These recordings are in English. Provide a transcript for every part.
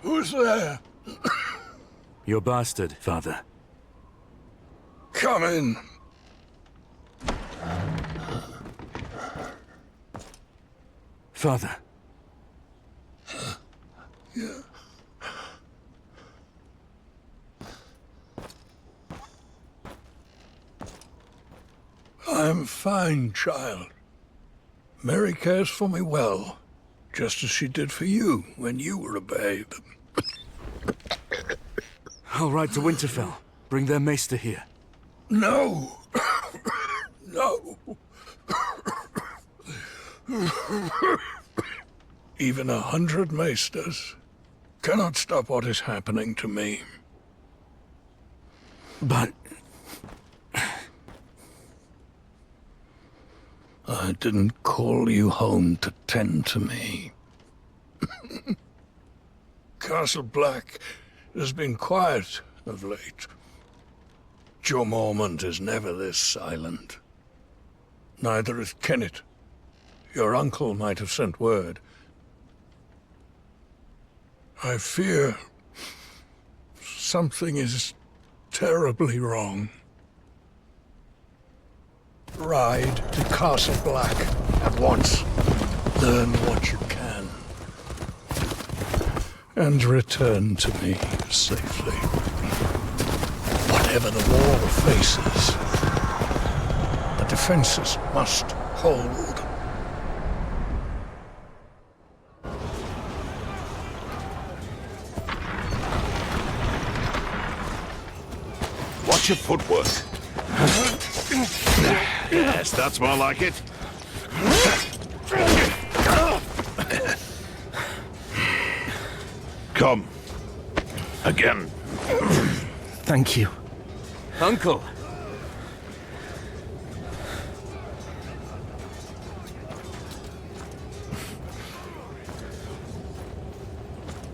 Who's there? Your bastard, father. Come in. Father. Yeah. I'm fine, child. Mary cares for me well, just as she did for you when you were a babe. I'll ride to Winterfell. Bring their maester here. No. No. Even 100 maesters cannot stop what is happening to me. But... I didn't call you home to tend to me. Castle Black has been quiet of late. Joe Mormont is never this silent. Neither is Kennet. Your uncle might have sent word. I fear something is terribly wrong. Ride to Castle Black at once. Learn what you can. And return to me safely. Whatever the war faces, the defenses must hold. Watch your footwork. Yes, that's more like it. Come. Again. Thank you. Uncle!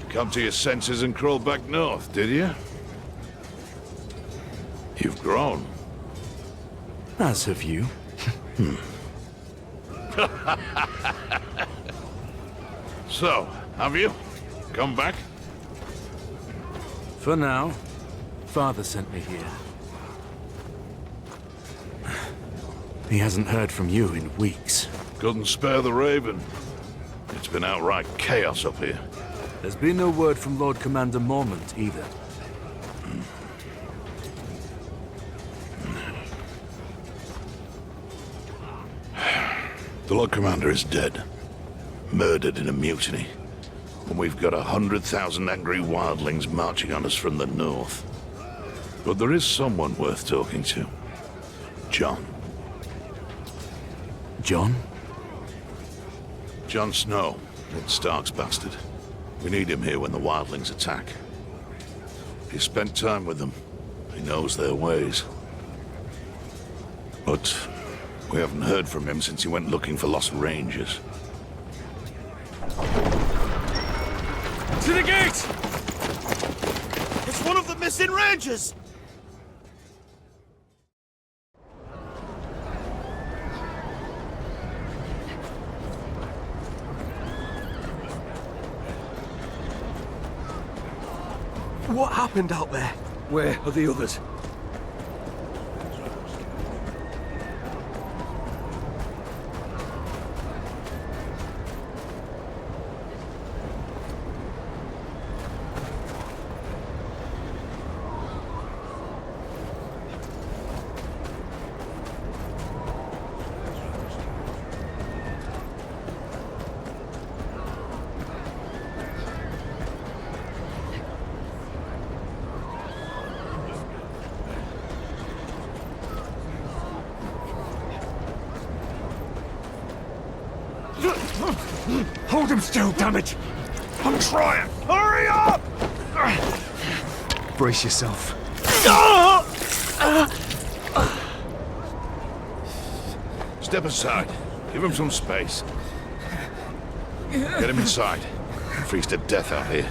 Come to your senses and crawl back north, did you? You've grown. As have you. So, have you? Come back? For now, Father sent me here. He hasn't heard from you in weeks. Couldn't spare the Raven. It's been outright chaos up here. There's been no word from Lord Commander Mormont either. The Lord Commander is dead. Murdered in a mutiny. And we've got 100,000 angry wildlings marching on us from the north. But there is someone worth talking to. Jon. Jon? Jon Snow, Ned Stark's bastard. We need him here when the wildlings attack. He spent time with them. He knows their ways. But we haven't heard from him since he went looking for lost rangers. To the gate! It's one of the missing rangers! What happened out there? Where are the others? Hold him still, damn it! I'm trying! Hurry up! Brace yourself. Step aside. Give him some space. Get him inside. Freeze to death out here.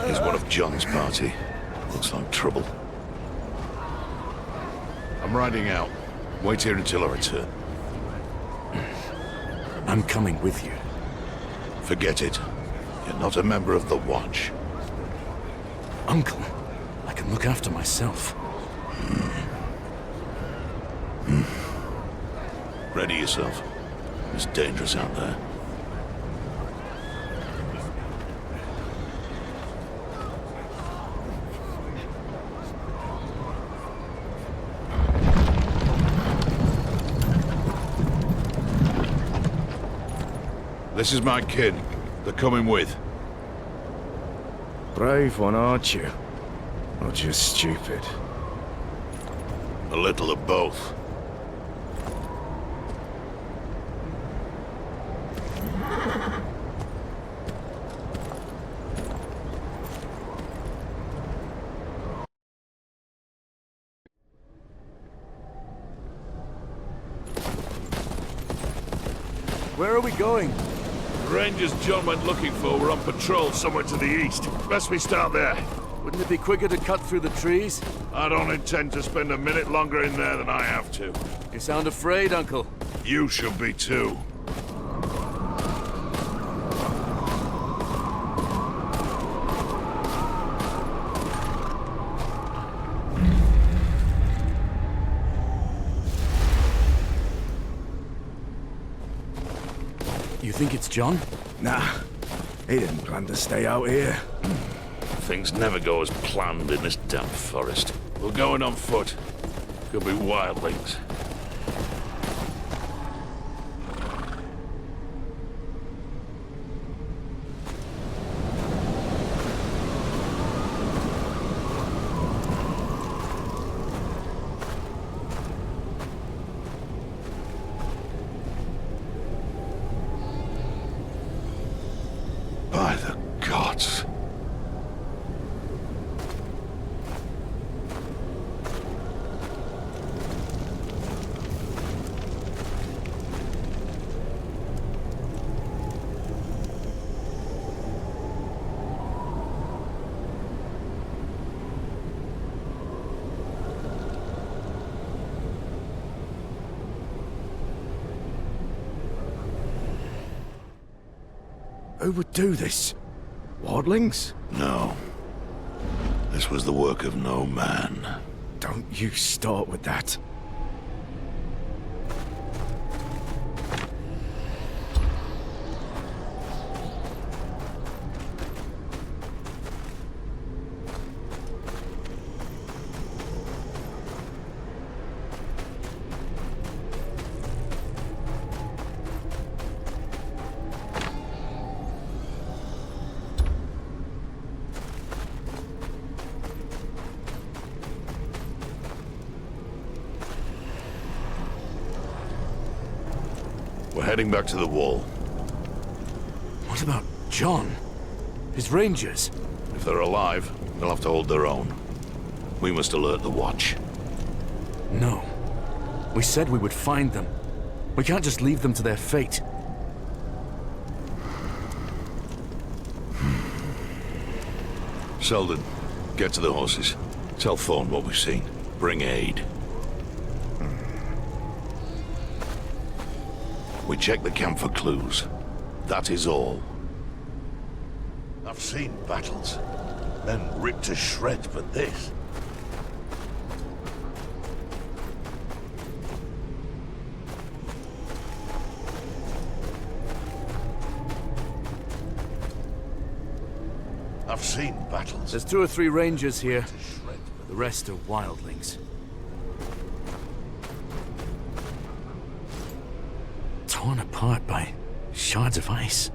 He's one of Jon's party. Looks like trouble. I'm riding out. Wait here until I return. I'm coming with you. Forget it. You're not a member of the Watch. Uncle, I can look after myself. Ready yourself. It's dangerous out there. This is my kid. They're coming with. Brave one, aren't you? Or just stupid? A little of both. Where are we going? The Rangers John went looking for were on patrol somewhere to the east. Best we start there. Wouldn't it be quicker to cut through the trees? I don't intend to spend a minute longer in there than I have to. You sound afraid, Uncle. You should be too. You think it's Jon? Nah, he didn't plan to stay out here. Things never go as planned in this damp forest. We're going on foot. Could be wildlings. By the gods. Who would do this? Wildlings? No. This was the work of no man. Don't you start with that. We're heading back to the wall. What about Jon? His rangers? If they're alive, they'll have to hold their own. We must alert the Watch. No. We said we would find them. We can't just leave them to their fate. Selden, get to the horses. Tell Thorne what we've seen. Bring aid. We check the camp for clues. That is all. I've seen battles. Men ripped to shreds, but this... I've seen battles. There's 2 or 3 rangers here. The rest are wildlings. Torn apart by shards of ice.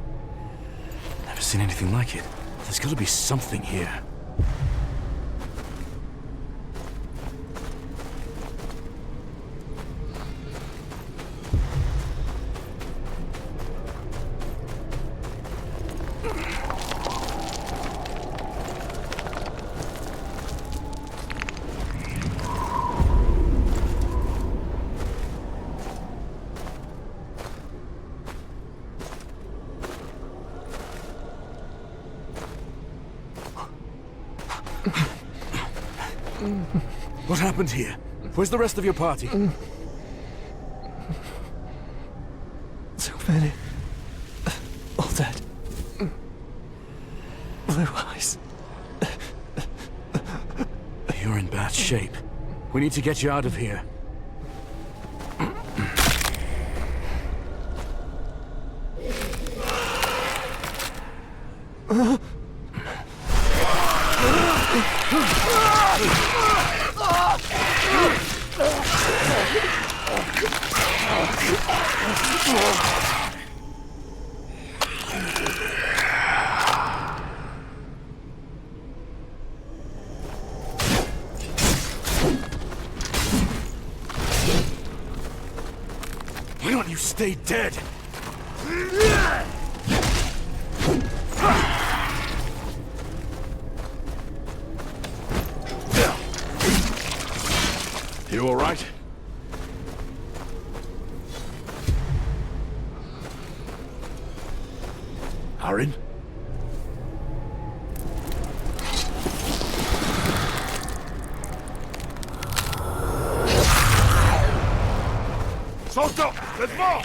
Never seen anything like it. There's got to be something here. What happened here? Where's the rest of your party? So many. All dead. Blue eyes. You're in bad shape. We need to get you out of here. Why don't you stay dead? You all right? Aaron? Salt up! There's more!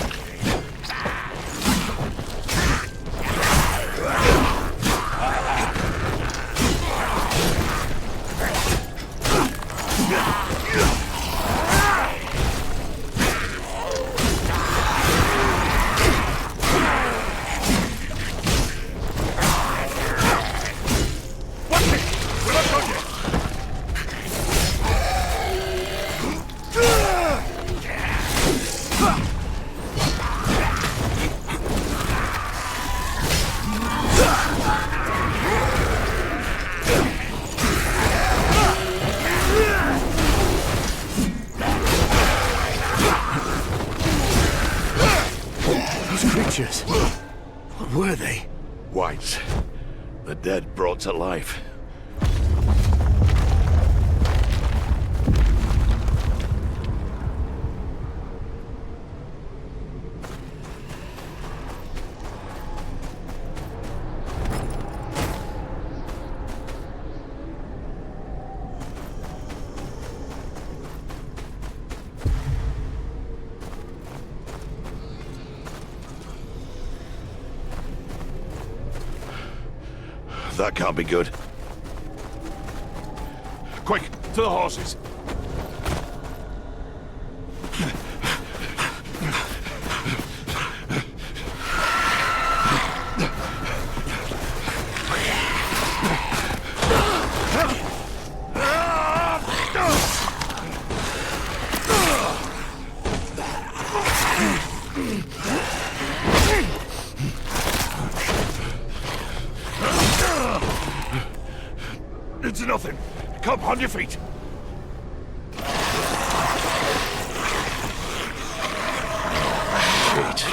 What were they? Wights. The dead brought to life. That can't be good. Quick, to the horses. It's nothing. Come, on your feet. Shit.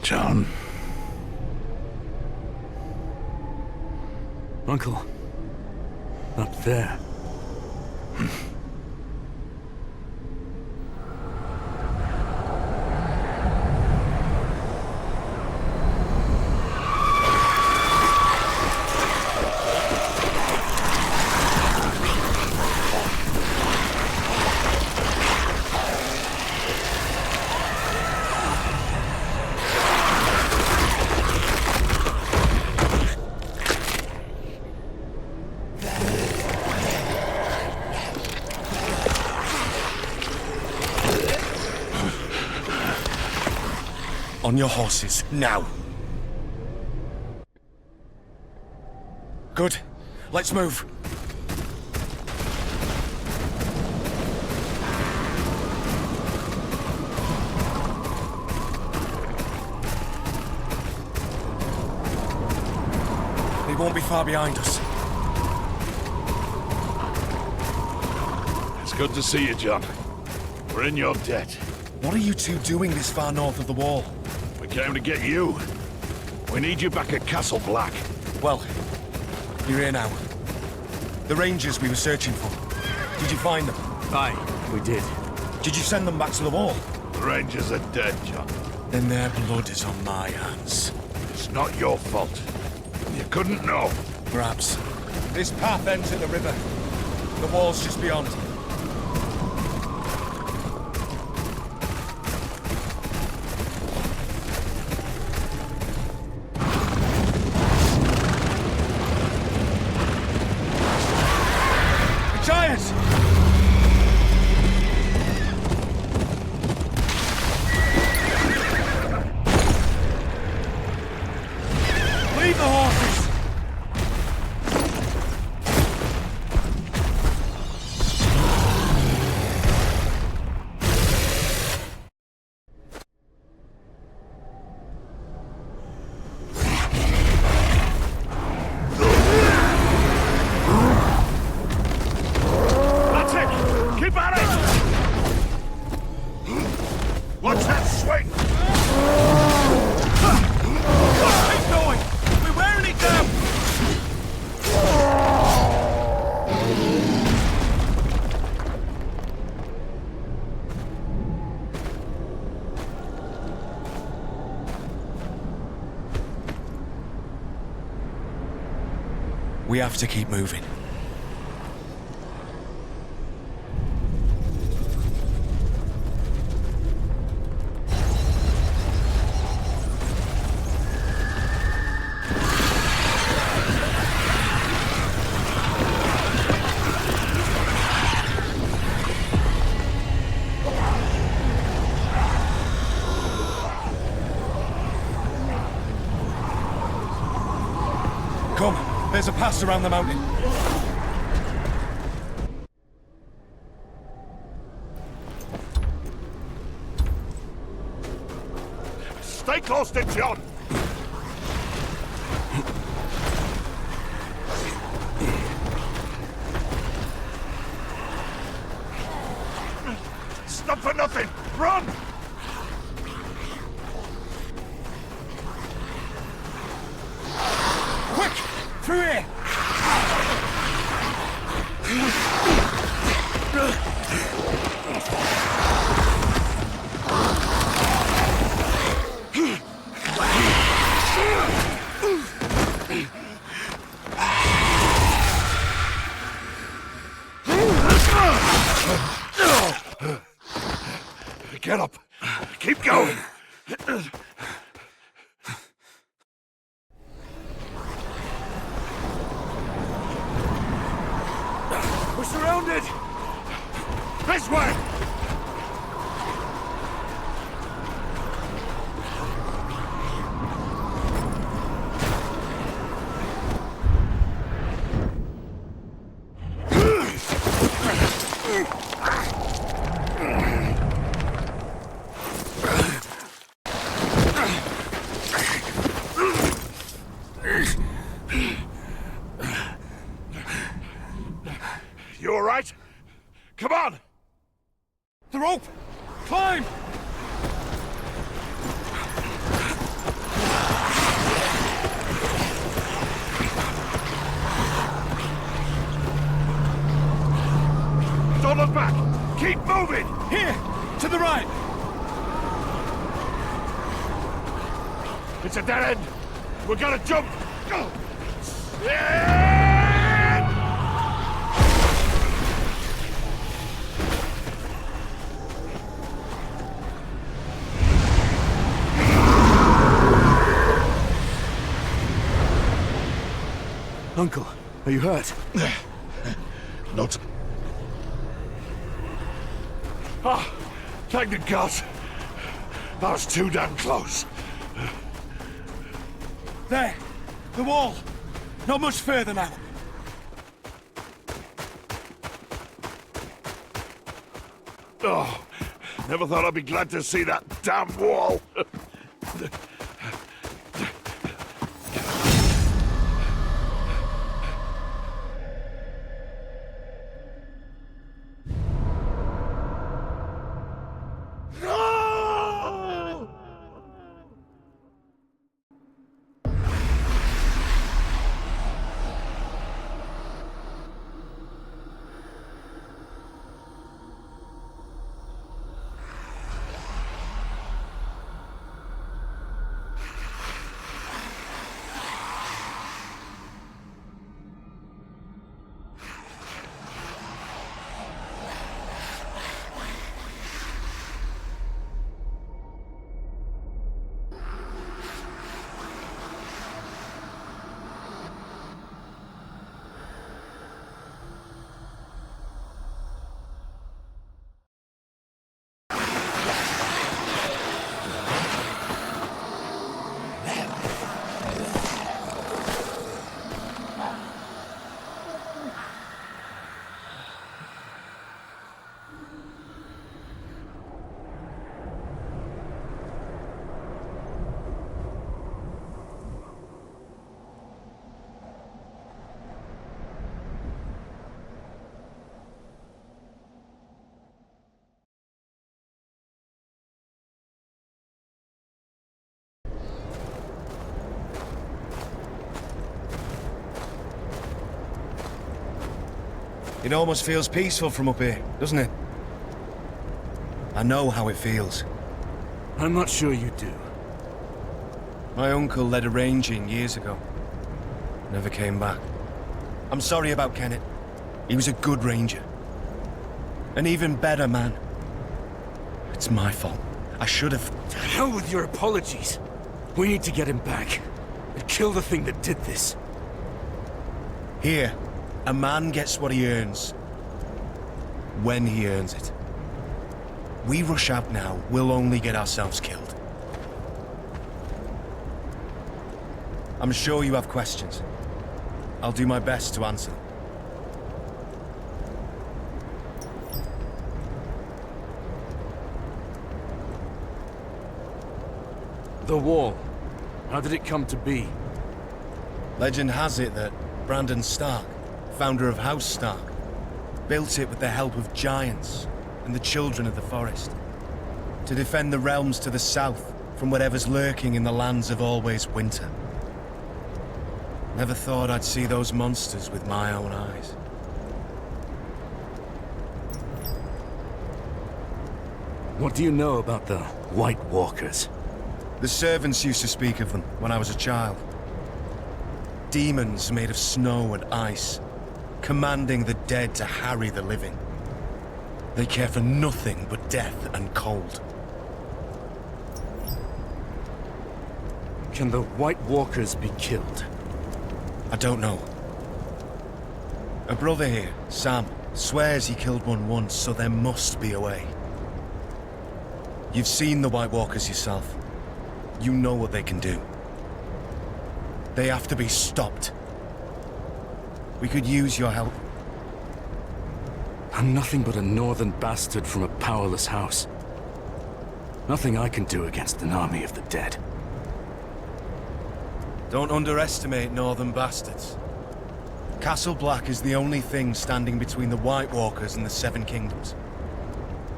Jon. Uncle. Up there. On your horses, now. Good. Let's move. They won't be far behind us. Let's Good to see you, Jon. We're in your debt. What are you two doing this far north of the wall? We came to get you. We need you back at Castle Black. Well, you're here now. The Rangers we were searching for. Did you find them? Aye, we did. Did you send them back to the wall? The Rangers are dead, Jon. Then their blood is on my hands. It's not your fault. You couldn't know. Perhaps. This path ends in the river. The wall's just beyond. Giants! Leave the horses! That's it! Keep at it! Watch that swing! Keep going! We're wearing it down! We have to keep moving. Come, there's a pass around the mountain. Stay close to Jon! It's not for nothing! Run! Quick! Through here! Get up! Keep going! We're surrounded! This way! You all right? Come on! The rope! Climb! Don't look back! Keep moving! Here! To the right! It's a dead end! We gotta jump! Go! Yeah! Uncle, are you hurt? Not. Ah, thank the gods. That was too damn close. There! The wall! Not much further now. Oh, never thought I'd be glad to see that damn wall. It almost feels peaceful from up here, doesn't it? I know how it feels. I'm not sure you do. My uncle led a ranging years ago. Never came back. I'm sorry about Kenneth. He was a good ranger. An even better man. It's my fault. I should have... To hell with your apologies. We need to get him back. And kill the thing that did this. Here, a man gets what he earns. When he earns it. We rush out now, we'll only get ourselves killed. I'm sure you have questions. I'll do my best to answer them. The wall. How did it come to be? Legend has it that Brandon Stark, founder of House Stark, built it with the help of giants and the children of the forest, to defend the realms to the south from whatever's lurking in the lands of always winter. Never thought I'd see those monsters with my own eyes. What do you know about the White Walkers? The servants used to speak of them when I was a child. Demons made of snow and ice, commanding the dead to harry the living. They care for nothing but death and cold. Can the White Walkers be killed? I don't know. A brother here, Sam, swears he killed one once, so there must be a way. You've seen the White Walkers yourself. You know what they can do. They have to be stopped. We could use your help. I'm nothing but a northern bastard from a powerless house. Nothing I can do against an army of the dead. Don't underestimate northern bastards. Castle Black is the only thing standing between the White Walkers and the Seven Kingdoms.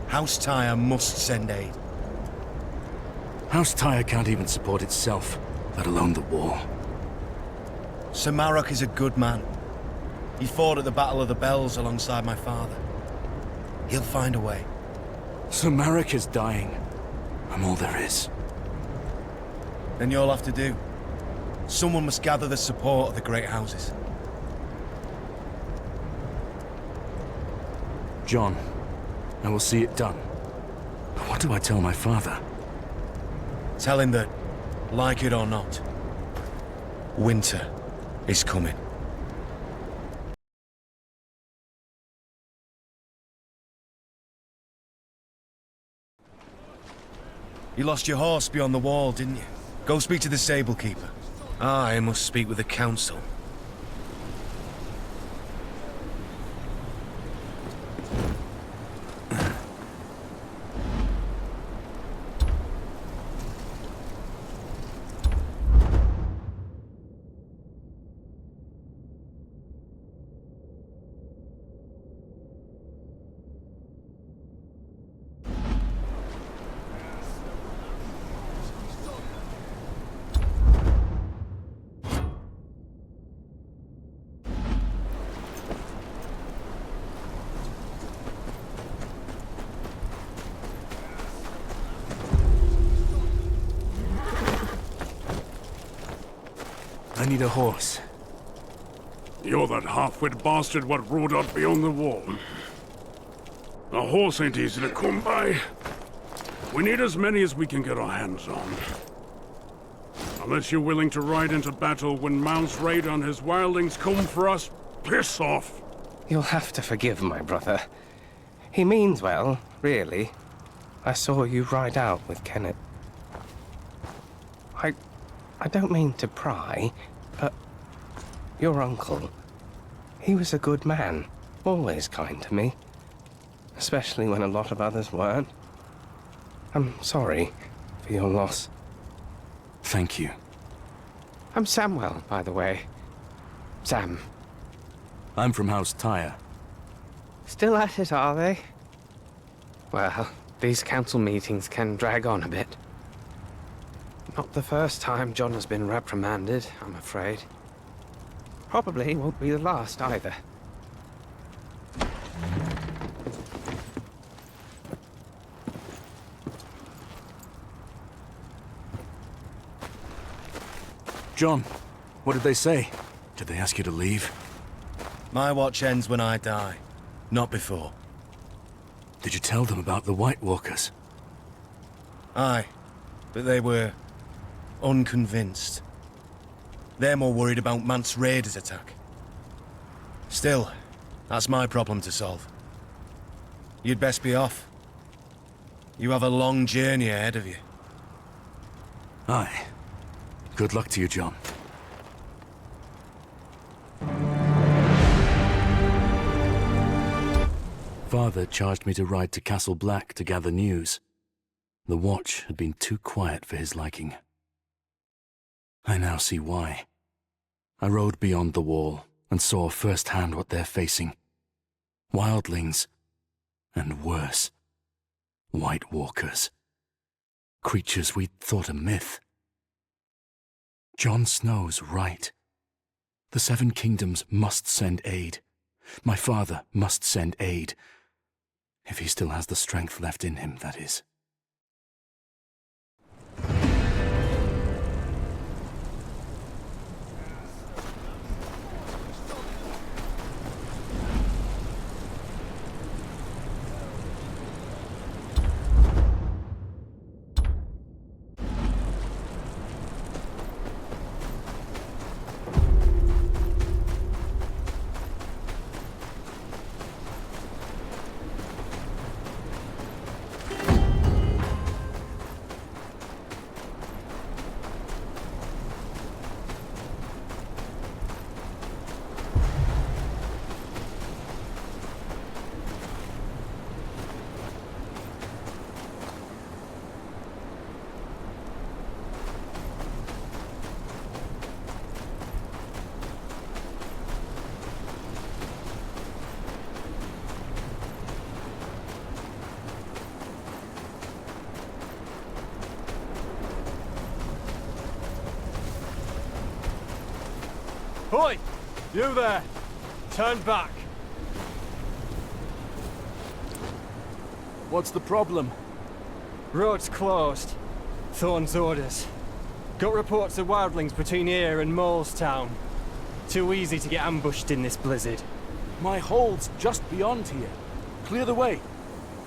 House Tyre must send aid. House Tyre can't even support itself, let alone the wall. Sir Marok is a good man. He fought at the Battle of the Bells alongside my father. He'll find a way. Sir Marek is dying. I'm all there is. Then you'll have to do. Someone must gather the support of the great houses. Jon, I will see it done. But what do I tell my father? Tell him that, like it or not, winter is coming. You lost your horse beyond the wall, didn't you? Go speak to the stable keeper. I must speak with the council. I need a horse. You're that half-wit bastard what rode out beyond the wall. A horse ain't easy to come by. We need as many as we can get our hands on. Unless you're willing to ride into battle when Mount's raid on his wildlings come for us, piss off! You'll have to forgive my brother. He means well, really. I saw you ride out with Kenneth. I don't mean to pry, but your uncle, he was a good man, always kind to me, especially when a lot of others weren't. I'm sorry for your loss. Thank you. I'm Samwell, by the way. Sam. I'm from House Tyre. Still at it, are they? Well, these council meetings can drag on a bit. Not the first time Jon has been reprimanded, I'm afraid. Probably won't be the last either. Jon, what did they say? Did they ask you to leave? My watch ends when I die, not before. Did you tell them about the White Walkers? Aye, but they were unconvinced. They're more worried about Mance Raider's attack. Still, that's my problem to solve. You'd best be off. You have a long journey ahead of you. Aye. Good luck to you, Jon. Father charged me to ride to Castle Black to gather news. The watch had been too quiet for his liking. I now see why. I rode beyond the wall and saw firsthand what they're facing. Wildlings, and worse, White Walkers. Creatures we'd thought a myth. Jon Snow's right. The Seven Kingdoms must send aid. My father must send aid. If he still has the strength left in him, that is. Oi! You there! Turn back! What's the problem? Road's closed. Thorn's orders. Got reports of wildlings between here and Molestown. Too easy to get ambushed in this blizzard. My hold's just beyond here. Clear the way.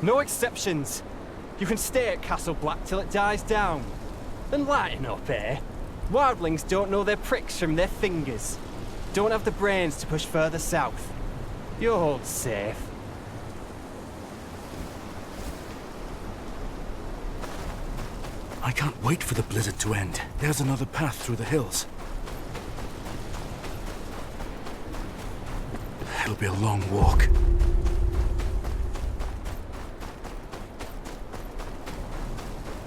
No exceptions. You can stay at Castle Black till it dies down. And lighten up, eh? Wildlings don't know their pricks from their fingers. Don't have the brains to push further south. Your hold's safe. I can't wait for the blizzard to end. There's another path through the hills. It'll be a long walk.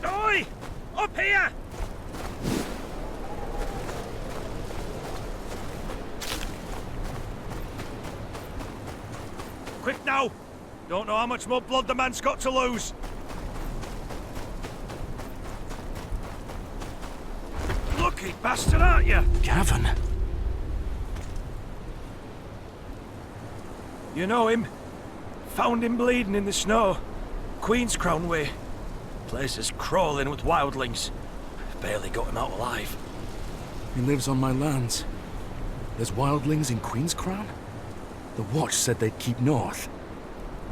Oi! Up here! Quick now! Don't know how much more blood the man's got to lose. Lucky bastard, aren't you? Gavin? You know him? Found him bleeding in the snow. Queenscrown way. Place is crawling with wildlings. Barely got him out alive. He lives on my lands. There's wildlings in Queenscrown? The watch said they'd keep north.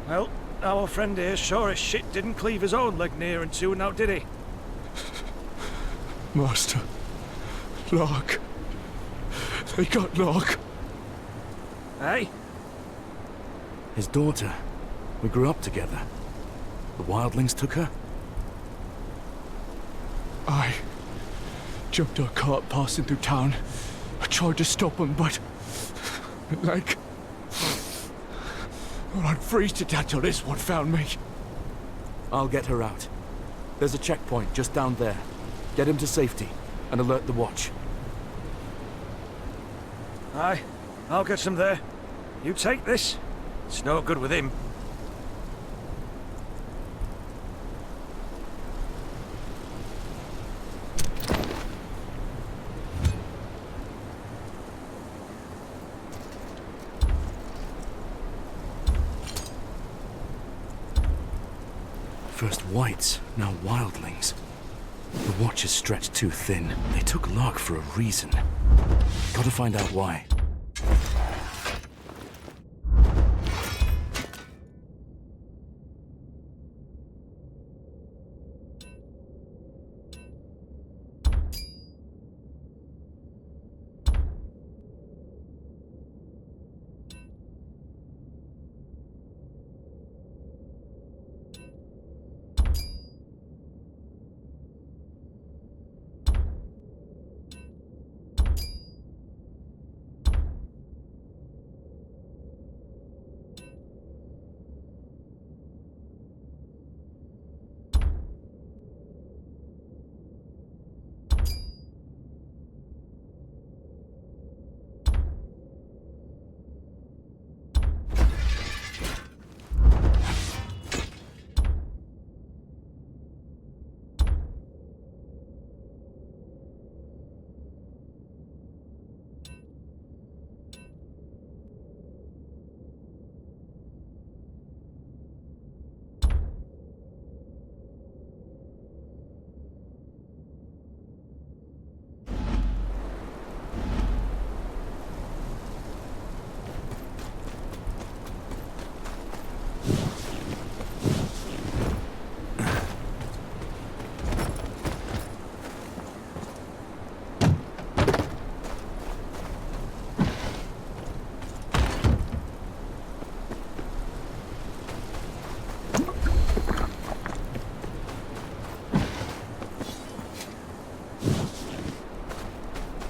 Well, our friend here sure as shit didn't cleave his own leg near and soon now, did he? Master. Locke. They got Locke. Hey? His daughter. We grew up together. The wildlings took her? I jumped a cart passing through town. I tried to stop him, but... like... well, I'd freeze to death till this one found me. I'll get her out. There's a checkpoint just down there. Get him to safety and alert the watch. Aye, I'll get some there. You take this. It's no good with him. First wights, now wildlings. The watch is stretched too thin. They took Lark for a reason. Gotta find out why.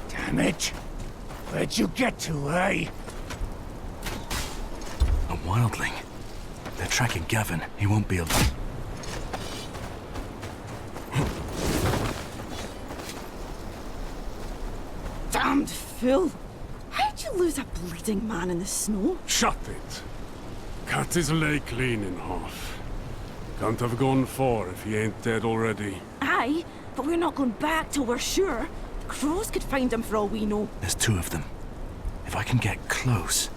Damn it! Where'd you get to, eh? A wildling. They're tracking Gavin. He won't be alone. Damned fool! How'd you lose a bleeding man in the snow? Shut it. Cut his leg clean in half. Can't have gone far if he ain't dead already. Aye, but we're not going back till we're sure. The crows could find him for all we know. There's two of them. If I can get close...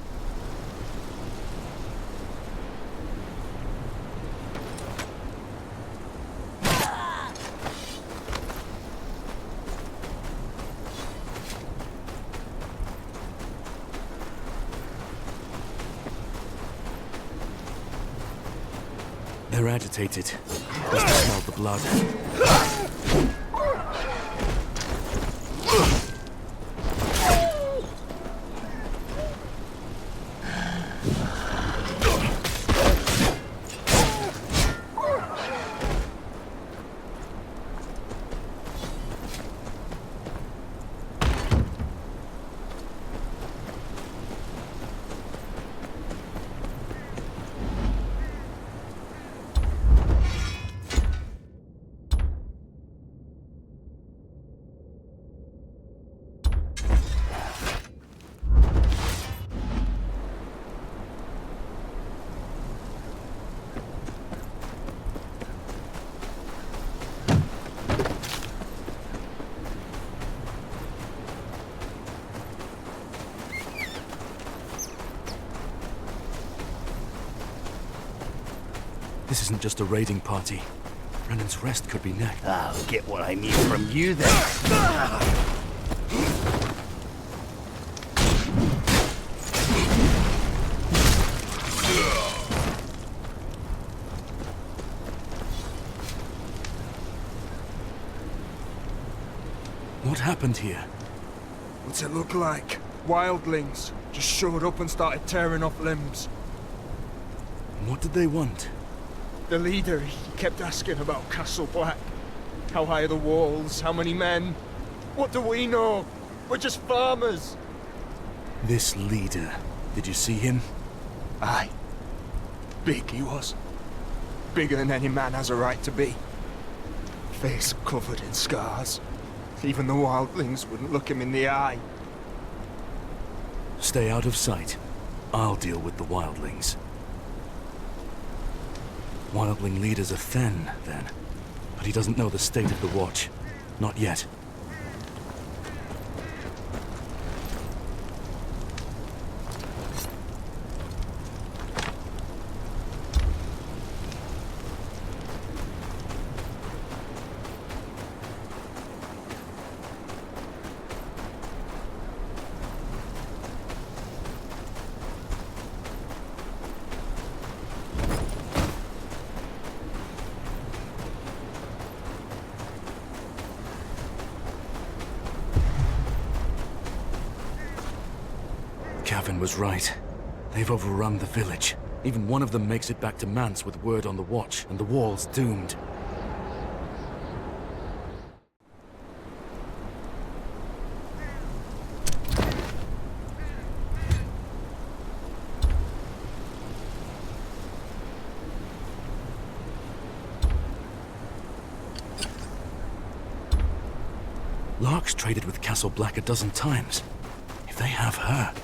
They're agitated. Must have smelled the blood. This isn't just a raiding party. Brennan's rest could be next. I'll get what I need from you then. What happened here? What's it look like? Wildlings just showed up and started tearing off limbs. What did they want? The leader, he kept asking about Castle Black. How high are the walls? How many men? What do we know? We're just farmers. This leader, did you see him? Aye. Big he was. Bigger than any man has a right to be. Face covered in scars. Even the wildlings wouldn't look him in the eye. Stay out of sight. I'll deal with the wildlings. Wildling leaders are thin, then. But he doesn't know the state of the watch. Not yet. Cavan was right. They've overrun the village. Even one of them makes it back to Mance with word on the watch, and the wall's doomed. Lark's traded with Castle Black a dozen times. If they have her...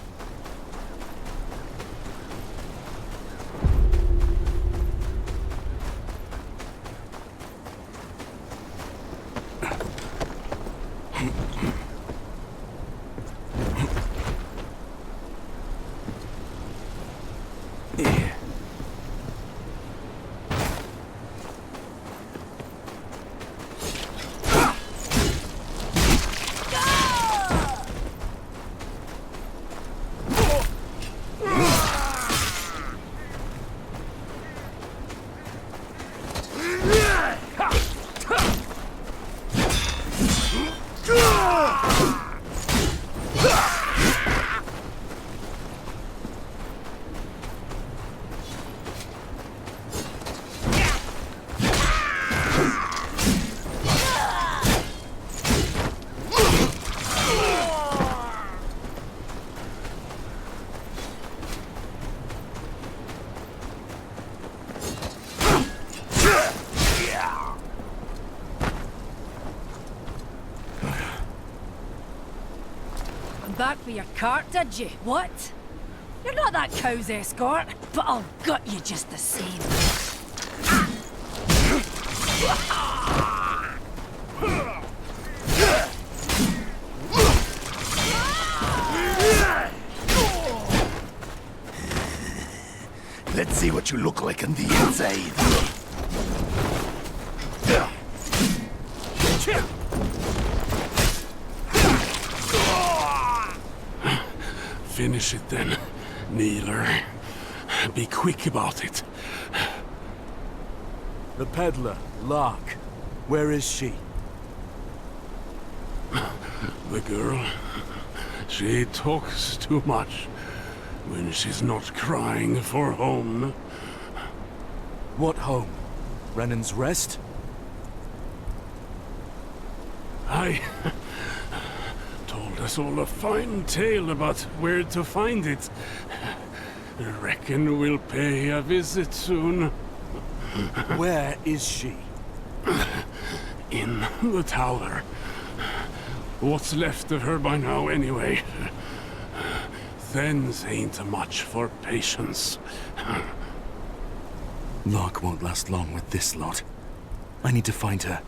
Back for your cart, did you? What? You're not that cow's escort, but I'll gut you just the same. Let's see what you look like on the inside. Finish it then, kneeler. Be quick about it. The peddler, Lark. Where is she? The girl. She talks too much when she's not crying for home. What home? Renan's Rest? I told us all a fine tale about where to find it. Reckon we'll pay a visit soon. Where is she? In the tower. What's left of her by now, anyway? Thens ain't much for patience. Lark won't last long with this lot. I need to find her.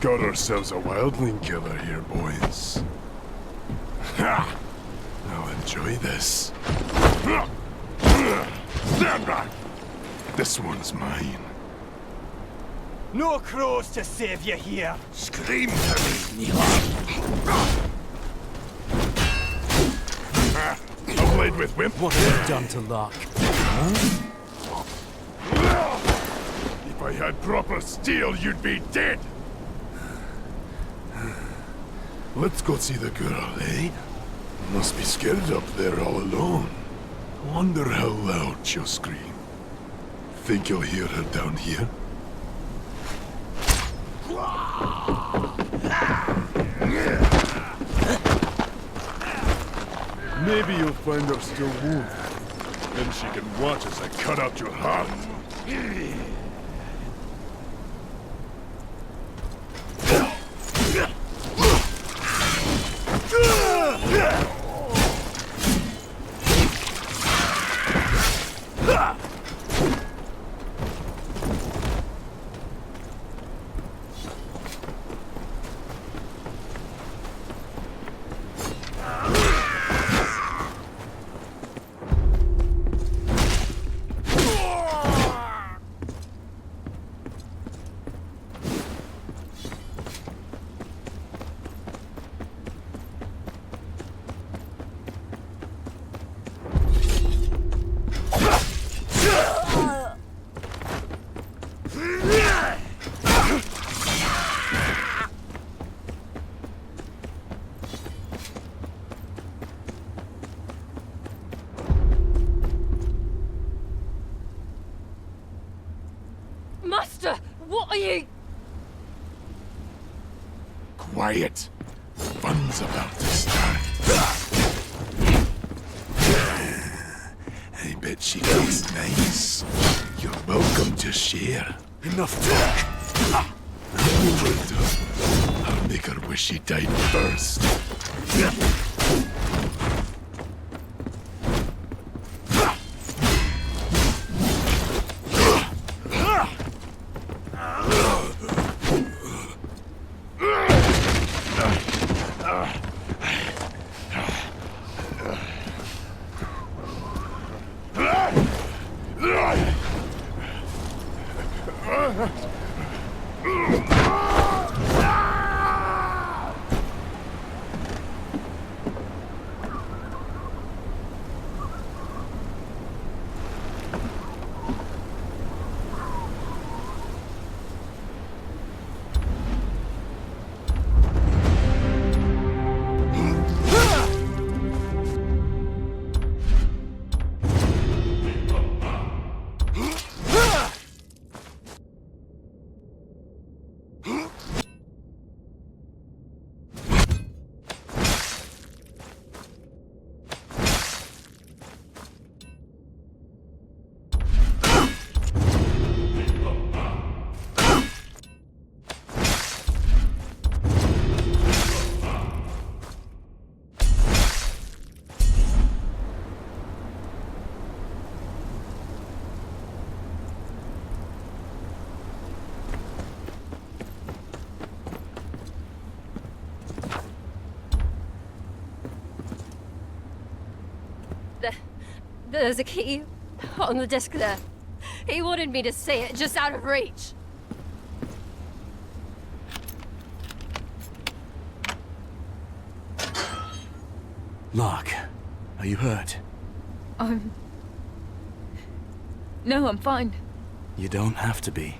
Got ourselves a wildling killer here, boys. Ha! Now enjoy this. Stand back! This one's mine. No crows to save you here! Scream to me, A blade with whip. What have you done to Lark? If I had proper steel, you'd be dead. Let's go see the girl, eh? Must be scared up there all alone. Wonder how loud she'll scream. Think you'll hear her down here? Maybe you'll find her still warm. Then she can watch as I cut out your heart. Master, what are you? Quiet. Fun's about to start. I bet she tastes nice. You're welcome to share. Enough talk! I'll make her wish she died first. There's a key on the desk there. He wanted me to see it, just out of reach. Lark, are you hurt? No, I'm fine. You don't have to be.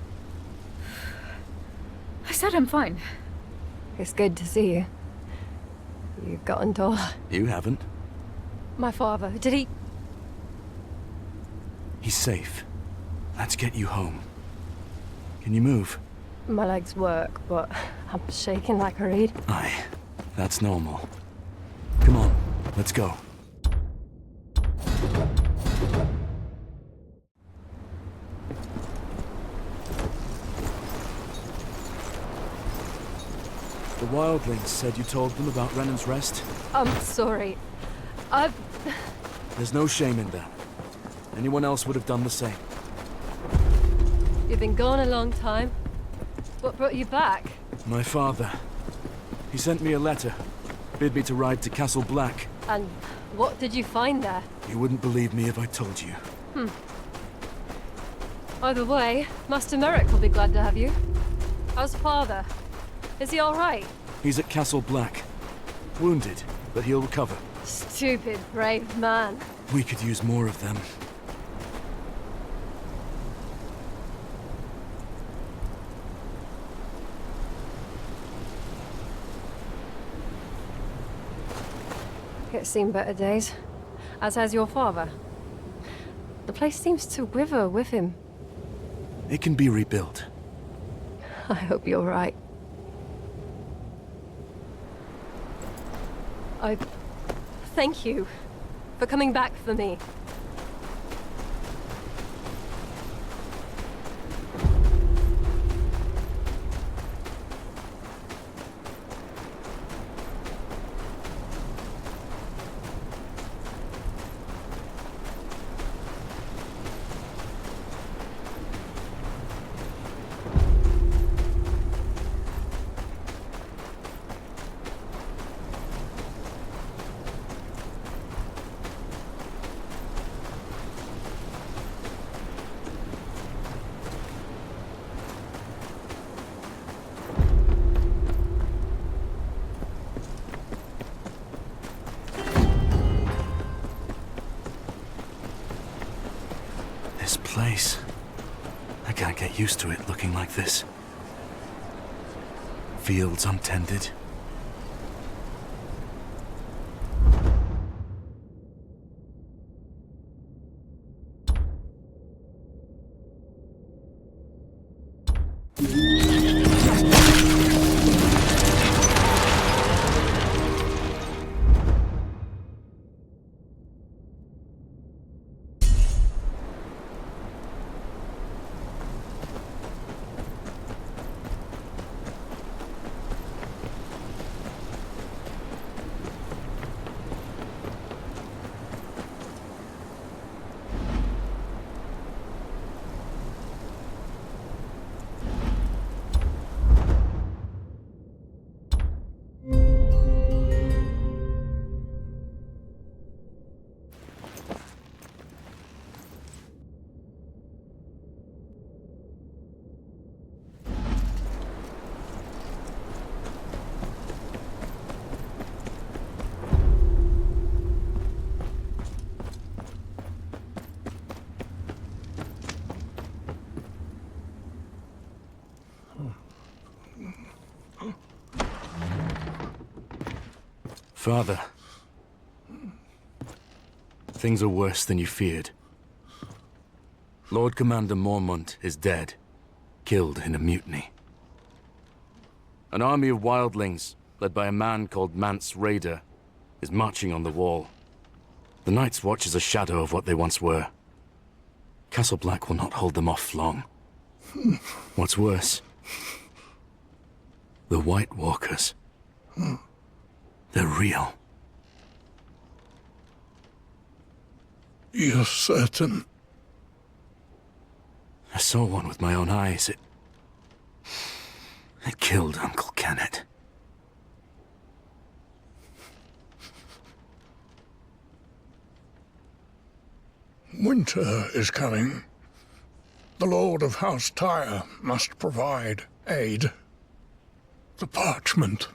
I said I'm fine. It's good to see you. You've gotten taller. You haven't. My father, did he? He's safe. Let's get you home. Can you move? My legs work, but I'm shaking like a reed. Aye, that's normal. Come on, let's go. The wildlings said you told them about Renan's Rest? I'm sorry. There's no shame in that. Anyone else would have done the same. You've been gone a long time. What brought you back? My father. He sent me a letter. Bid me to ride to Castle Black. And what did you find there? You wouldn't believe me if I told you. Either way, Master Merrick will be glad to have you. How's father? Is he alright? He's at Castle Black. Wounded, but he'll recover. Stupid, brave man. We could use more of them. It's seen better days. As has your father. The place seems to wither with him. It can be rebuilt. I hope you're right. I thank you for coming back for me. This place. I can't get used to it looking like this. Fields untended. Father, things are worse than you feared. Lord Commander Mormont is dead, killed in a mutiny. An army of wildlings, led by a man called Mance Raider, is marching on the wall. The Night's Watch is a shadow of what they once were. Castle Black will not hold them off long. What's worse, the White Walkers. They're real. You're certain? I saw one with my own eyes. It killed Uncle Kennett. Winter is coming. The Lord of House Tyre must provide aid. The parchment.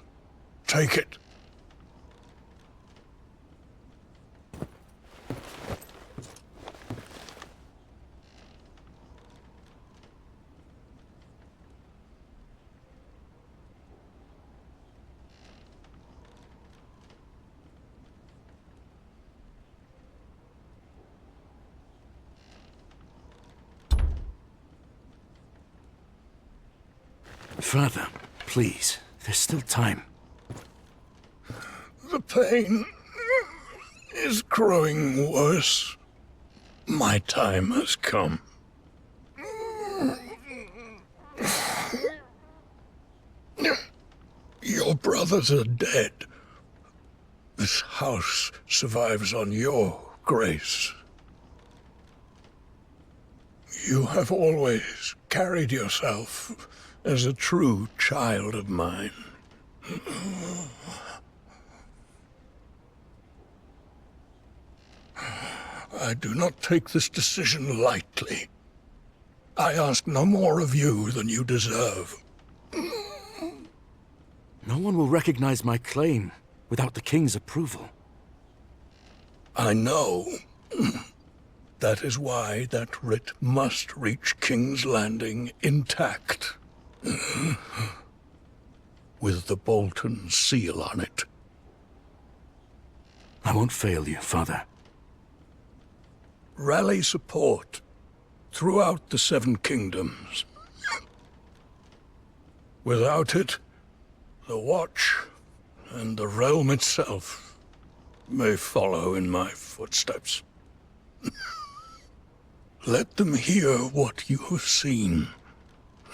Take it. Father, please, there's still time. The pain is growing worse. My time has come. Your brothers are dead. This house survives on your grace. You have always carried yourself as a true child of mine. I do not take this decision lightly. I ask no more of you than you deserve. No one will recognize my claim without the king's approval. I know. That is why that writ must reach King's Landing intact. With the Bolton seal on it. I won't fail you, Father. Rally support throughout the Seven Kingdoms. Without it, the Watch and the realm itself may follow in my footsteps. Let them hear what you have seen.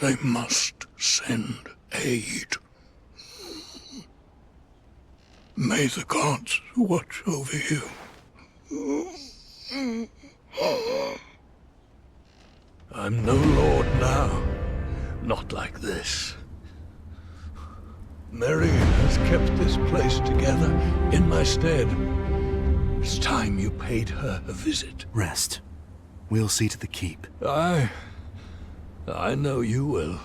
They must send aid. May the gods watch over you. I'm no lord now. Not like this. Mary has kept this place together in my stead. It's time you paid her a visit. Rest. We'll see to the keep. I know you will.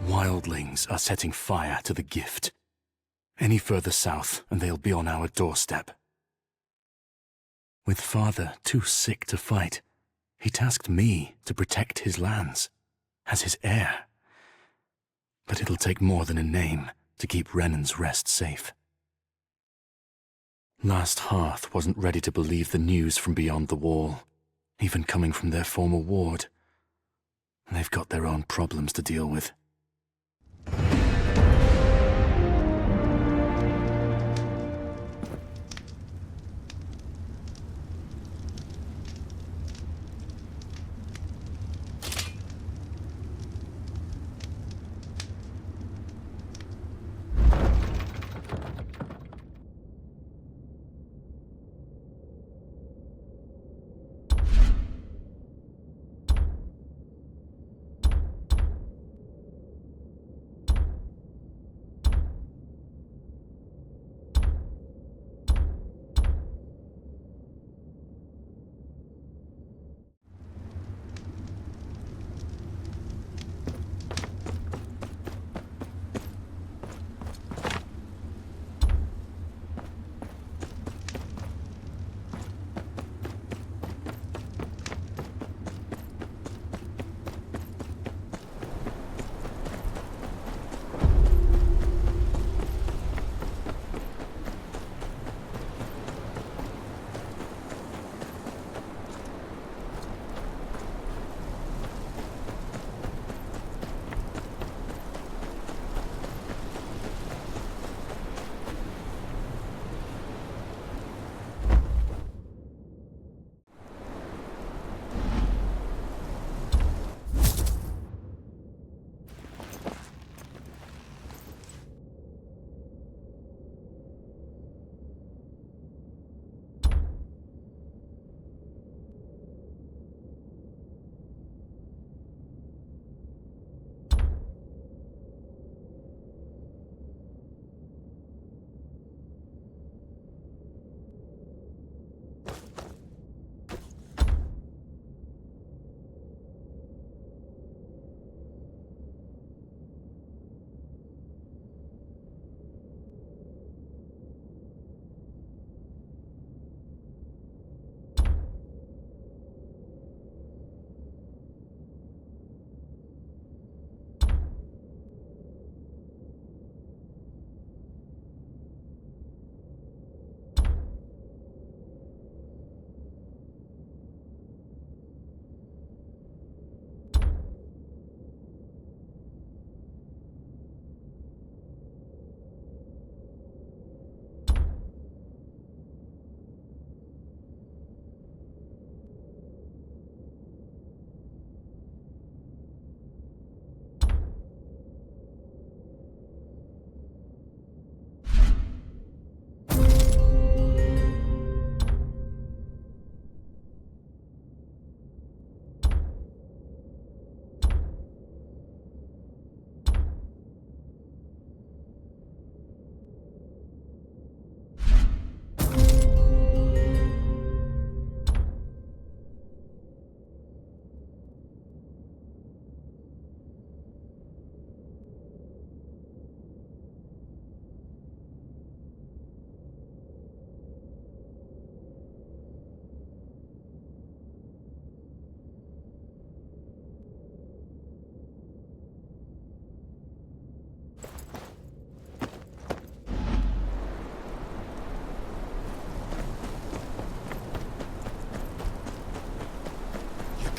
Wildlings are setting fire to the gift. Any further south, and they'll be on our doorstep. With Father too sick to fight, he tasked me to protect his lands, as his heir. But it'll take more than a name to keep Renan's Rest safe. Last Hearth wasn't ready to believe the news from beyond the wall, even coming from their former ward. They've got their own problems to deal with.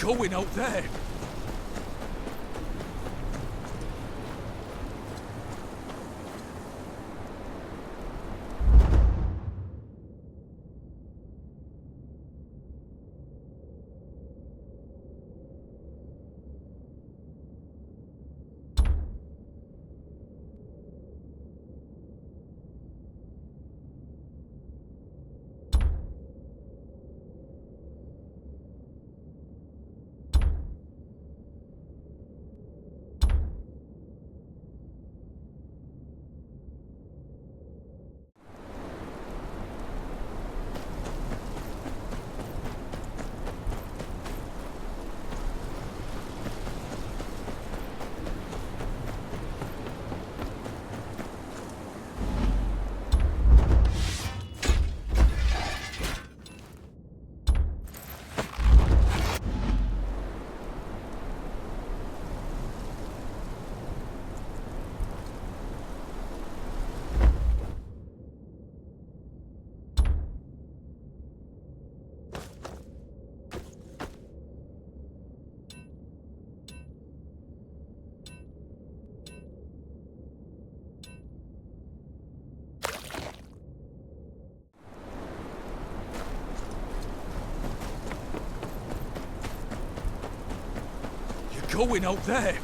going out there? Going out there?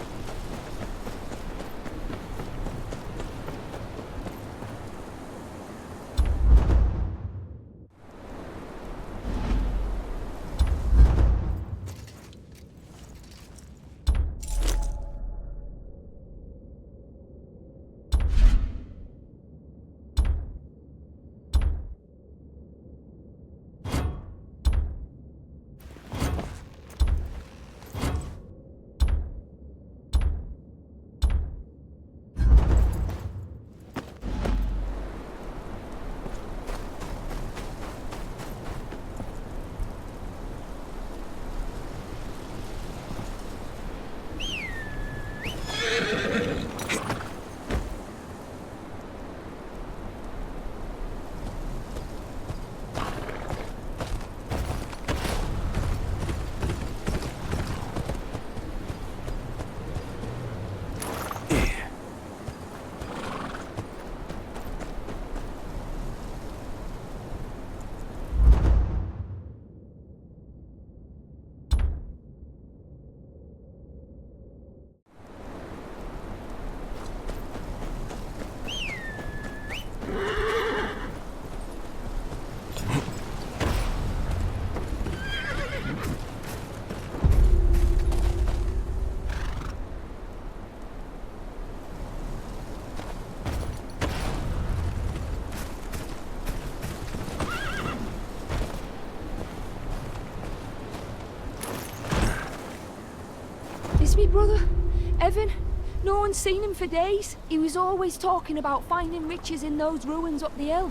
Me brother, Evan. No one's seen him for days. He was always talking about finding riches in those ruins up the hill.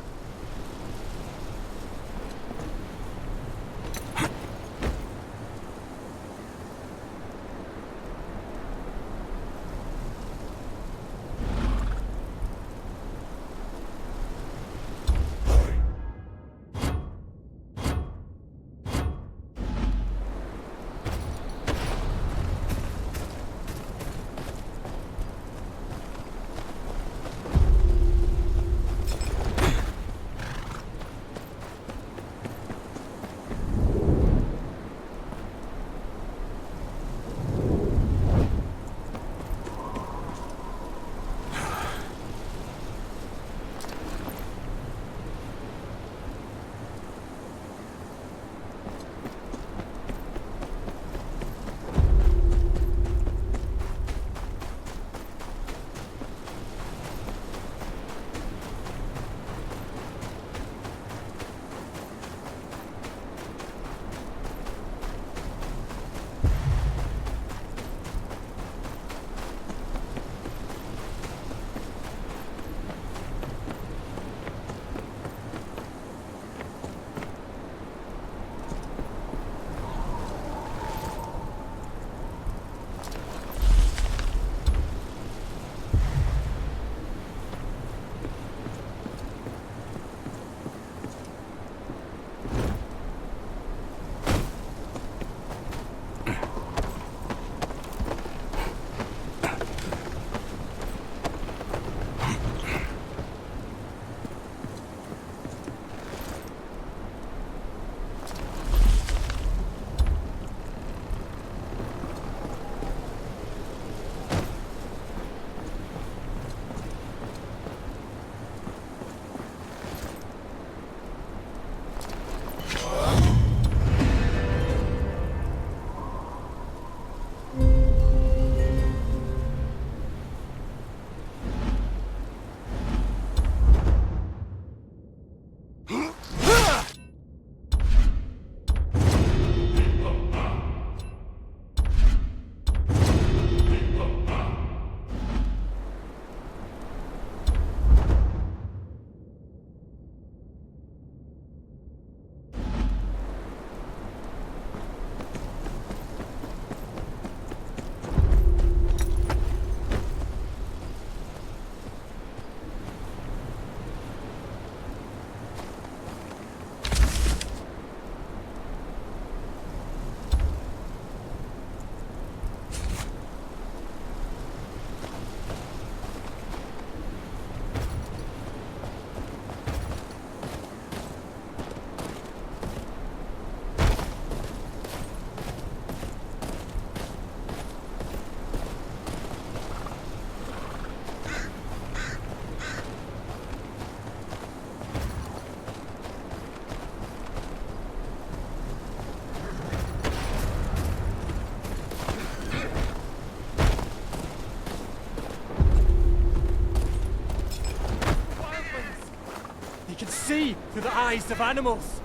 You can see through the eyes of animals.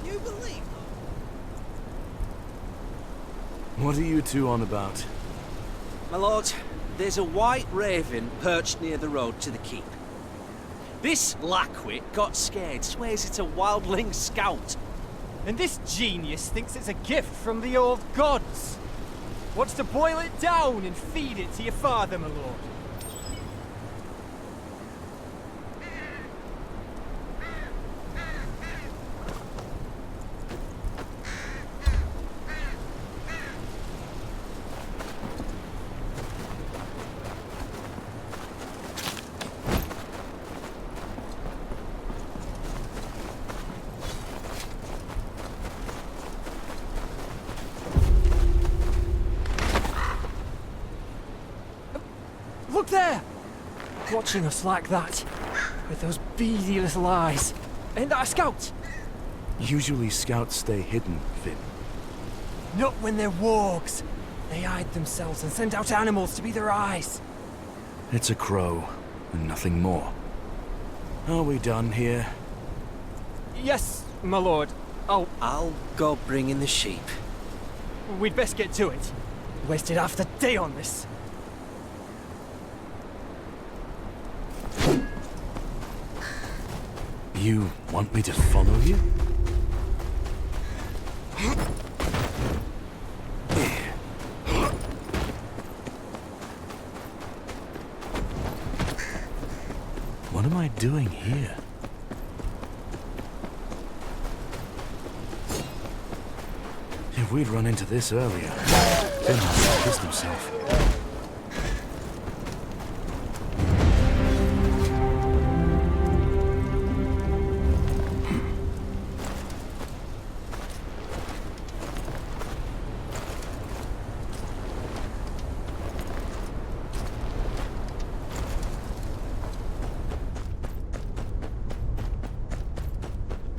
You believe? What are you two on about? My lord, there's a white raven perched near the road to the keep. This lackwit got scared, swears it's a wildling scout. And this genius thinks it's a gift from the old gods. Wants to boil it down and feed it to your father, my lord. Look there! Watching us like that, with those beady little eyes. Ain't that a scout? Usually scouts stay hidden, Finn. Not when they're wargs. They hide themselves and send out animals to be their eyes. It's a crow, and nothing more. Are we done here? Yes, my lord. I'll go bring in the sheep. We'd best get to it. Wasted half the day on this. You want me to follow you? What am I doing here? If we'd run into this earlier, Finn must have pissed himself.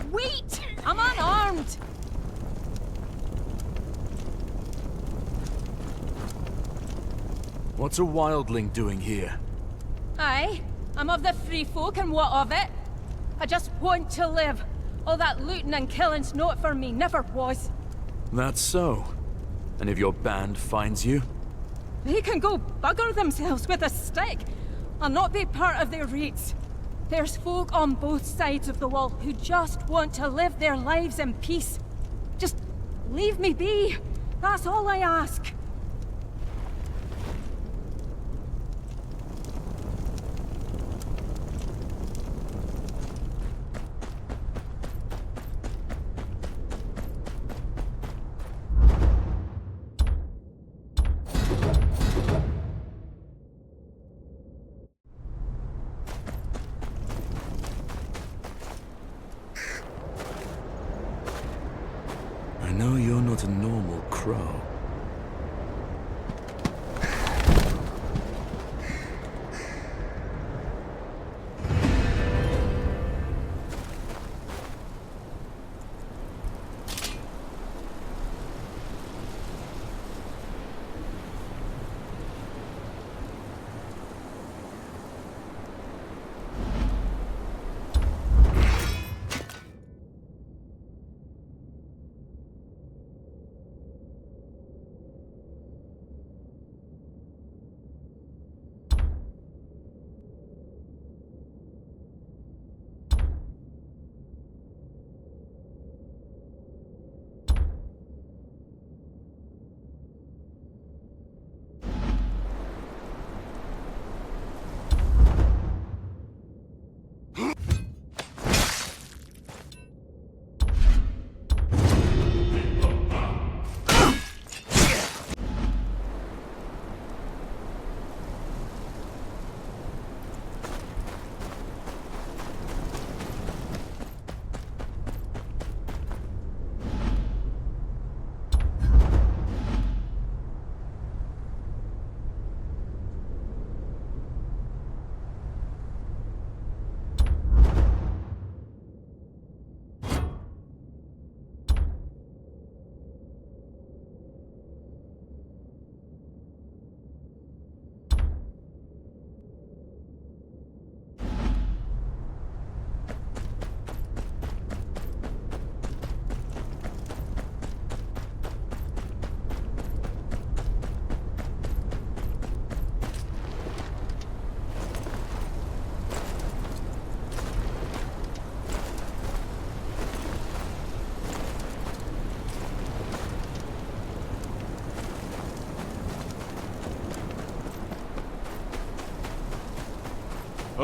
Wait! I'm unarmed! What's a wildling doing here? Aye, I'm of the free folk and what of it? I just want to live. All that looting and killing's not for me, never was. That's so. And if your band finds you? They can go bugger themselves with a stick. I'll not be part of their raids. There's folk on both sides of the wall who just want to live their lives in peace. Just leave me be. That's all I ask. I know you're not a normal crow.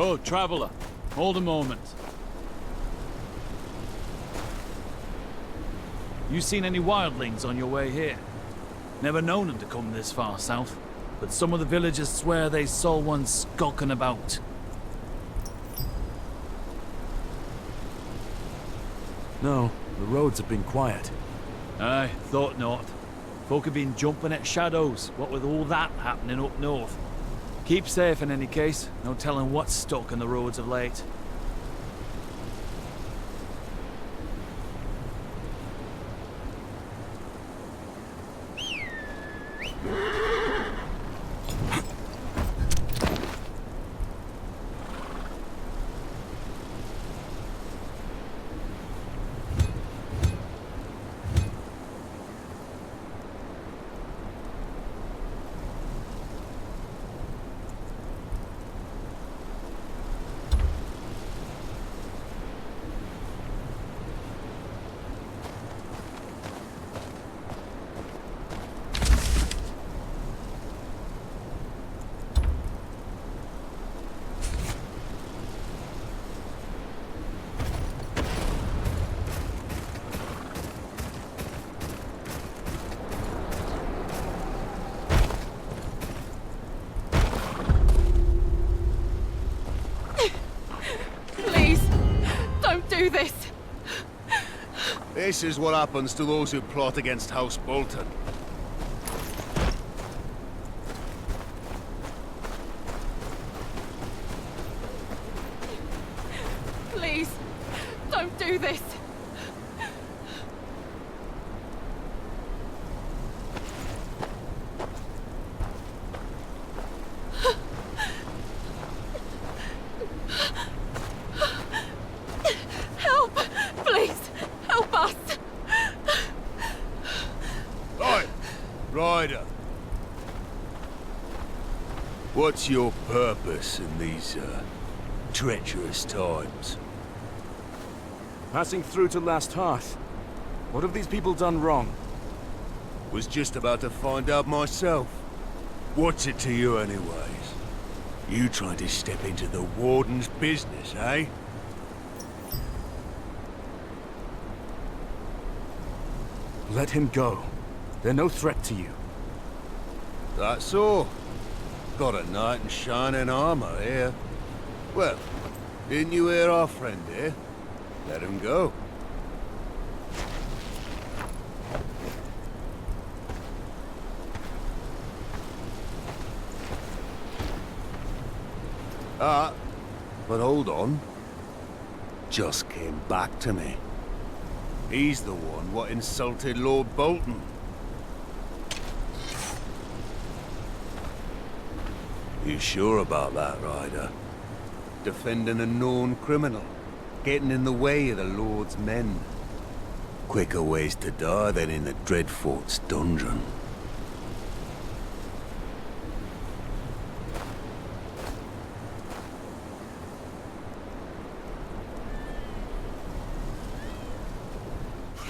Oh, traveller. Hold a moment. You seen any wildlings on your way here? Never known them to come this far south, but some of the villagers swear they saw one skulking about. No, the roads have been quiet. Aye, thought not. Folk have been jumping at shadows, what with all that happening up north. Keep safe in any case, no telling what's stuck in the roads of late. This. This is what happens to those who plot against House Bolton. Please, don't do this. What's your purpose in these, treacherous times? Passing through to Last Hearth. What have these people done wrong? Was just about to find out myself. What's it to you anyways? You trying to step into the Warden's business, eh? Let him go. They're no threat to you. That's all. Got a knight in shining armor here. Well, didn't you hear our friend here? Let him go. But hold on. Just came back to me. He's the one what insulted Lord Bolton. You sure about that, Ryder? Defending a known criminal. Getting in the way of the Lord's men. Quicker ways to die than in the Dreadfort's dungeon.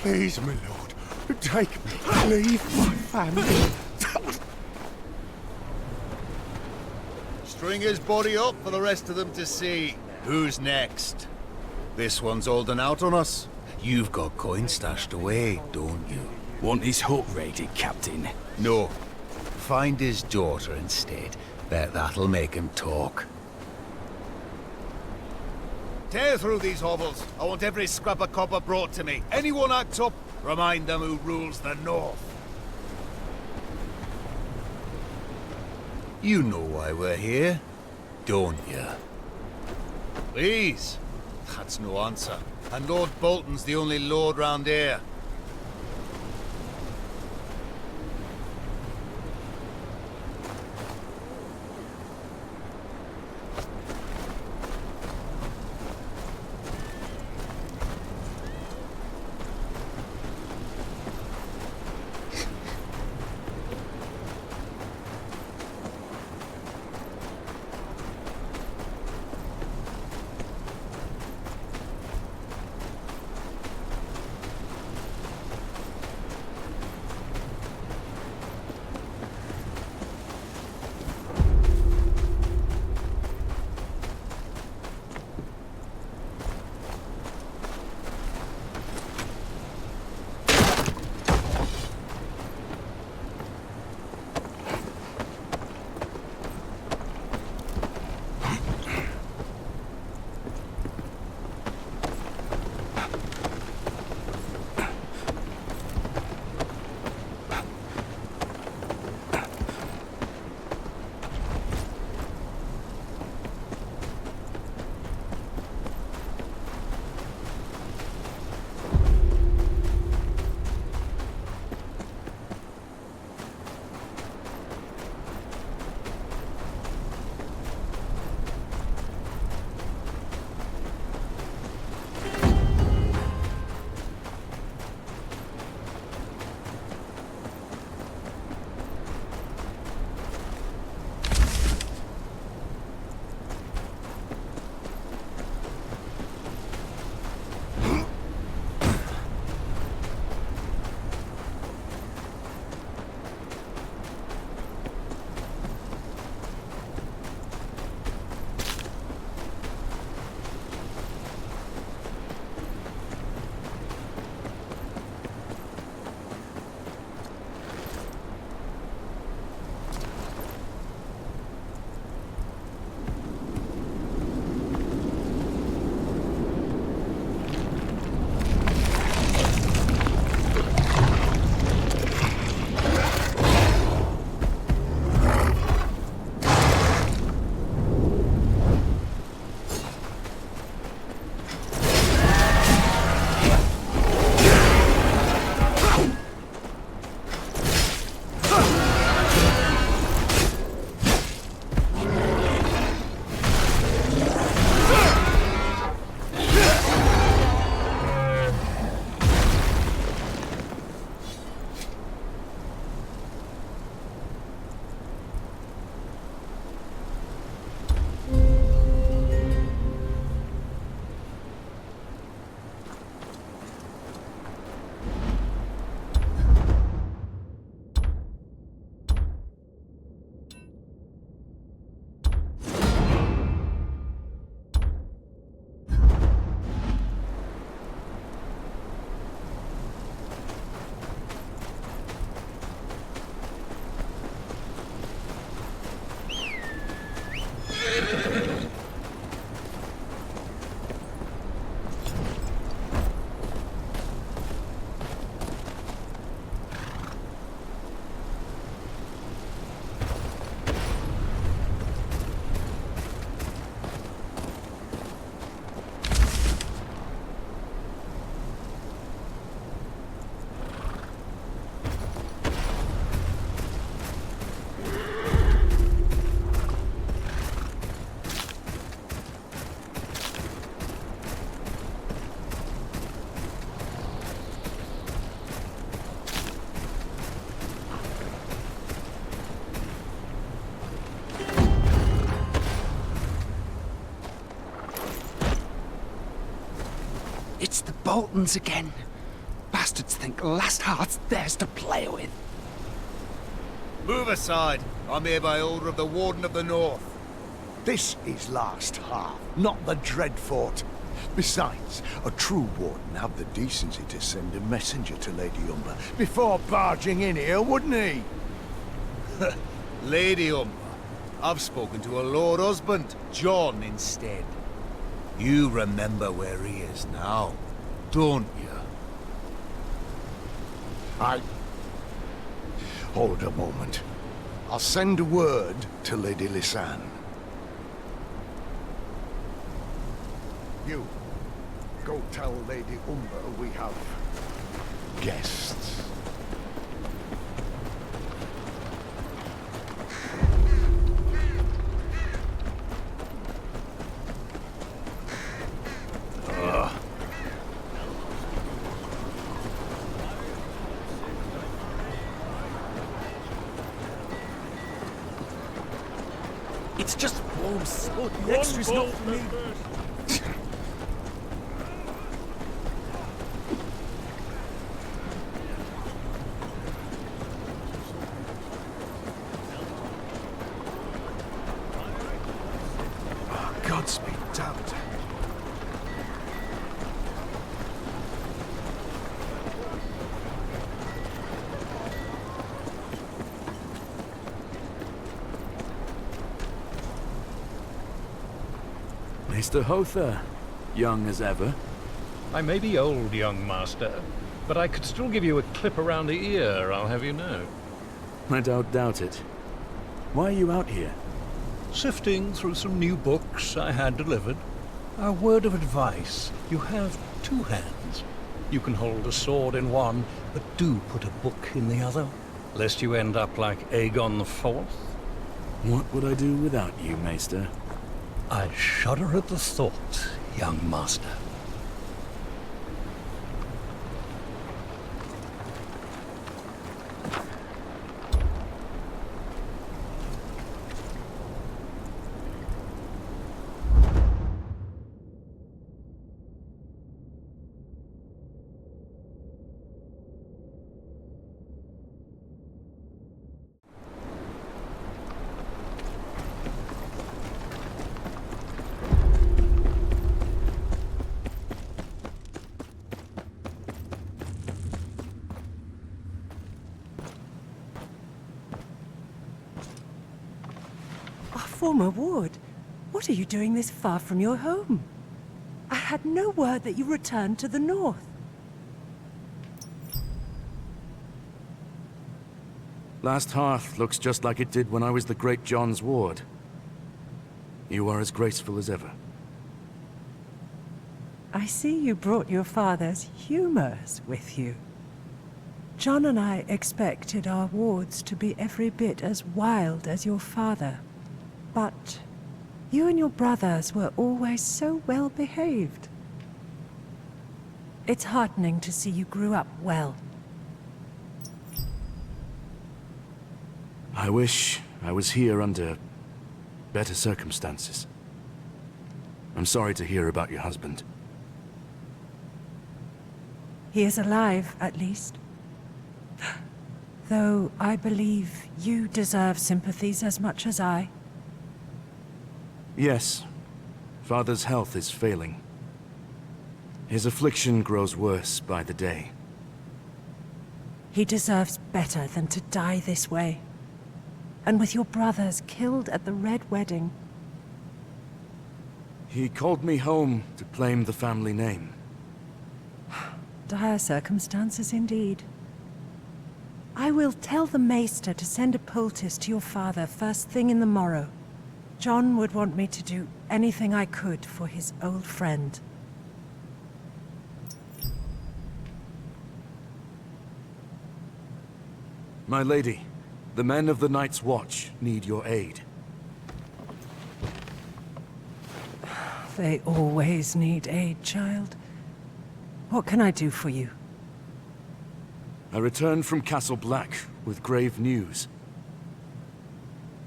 Please, my lord, take me. Leave my family. String his body up for the rest of them to see. Who's next? This one's holding out on us. You've got coin stashed away, don't you? Want his hut raided, Captain? No. Find his daughter instead. Bet that'll make him talk. Tear through these hovels. I want every scrap of copper brought to me. Anyone acts up, remind them who rules the north. You know why we're here, don't you? Please. That's no answer. And Lord Bolton's the only lord round here. Boltons again. Bastards think Last Heart's theirs to play with. Move aside. I'm here by order of the Warden of the North. This is Last Heart, not the Dreadfort. Besides, a true warden have the decency to send a messenger to Lady Umber before barging in here, wouldn't he? Lady Umber. I've spoken to her Lord Husband, Jon, instead. You remember where he is now, don't you? Hold a moment. I'll send a word to Lady Lisanne. You, go tell Lady Umber we have guests. It's just warm slug. The extra's not for me. Godspeed, damned. Mr. Hother, young as ever. I may be old, young master, but I could still give you a clip around the ear, I'll have you know. I don't doubt it. Why are you out here? Sifting through some new books I had delivered. A word of advice. You have two hands. You can hold a sword in one, but do put a book in the other, lest you end up like Aegon IV. What would I do without you, Maester? I shudder at the thought, young master. Former ward, what are you doing this far from your home? I had no word that you returned to the north. Last Hearth looks just like it did when I was the great Jon's ward. You are as graceful as ever. I see you brought your father's humours with you. Jon and I expected our wards to be every bit as wild as your father. But you and your brothers were always so well behaved. It's heartening to see you grew up well. I wish I was here under better circumstances. I'm sorry to hear about your husband. He is alive, at least. Though I believe you deserve sympathies as much as I. Yes, Father's health is failing. His affliction grows worse by the day. He deserves better than to die this way. And with your brothers killed at the Red Wedding. He called me home to claim the family name. Dire circumstances indeed. I will tell the Maester to send a poultice to your father first thing in the morrow. Jon would want me to do anything I could for his old friend. My lady, the men of the Night's Watch need your aid. They always need aid, child. What can I do for you? I returned from Castle Black with grave news.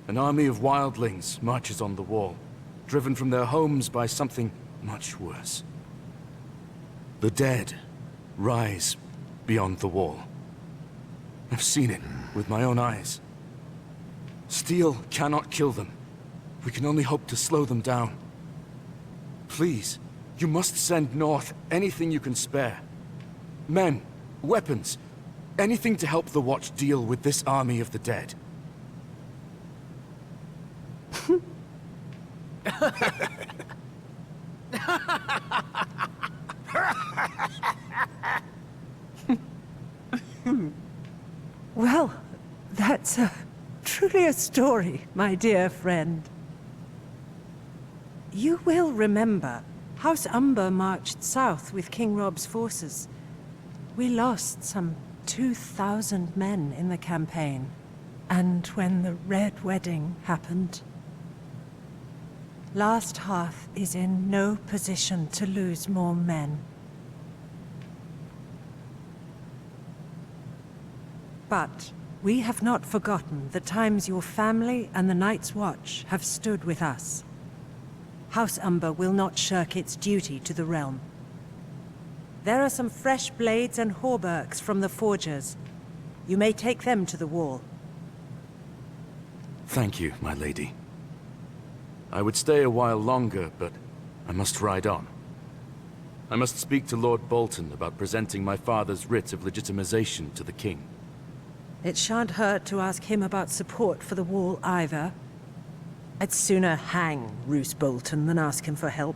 An army of wildlings marches on the wall, driven from their homes by something much worse. The dead rise beyond the wall. I've seen it with my own eyes. Steel cannot kill them. We can only hope to slow them down. Please, you must send north anything you can spare. Men, weapons, anything to help the Watch deal with this army of the dead. Well, that's truly a story, my dear friend. You will remember, House Umber marched south with King Rob's forces. We lost some 2,000 men in the campaign. And when the Red Wedding happened, Last Hearth is in no position to lose more men. But we have not forgotten the times your family and the Night's Watch have stood with us. House Umber will not shirk its duty to the realm. There are some fresh blades and hauberks from the forgers. You may take them to the wall. Thank you, my lady. I would stay a while longer, but I must ride on. I must speak to Lord Bolton about presenting my father's writ of legitimization to the king. It shan't hurt to ask him about support for the wall either. I'd sooner hang Roose Bolton than ask him for help,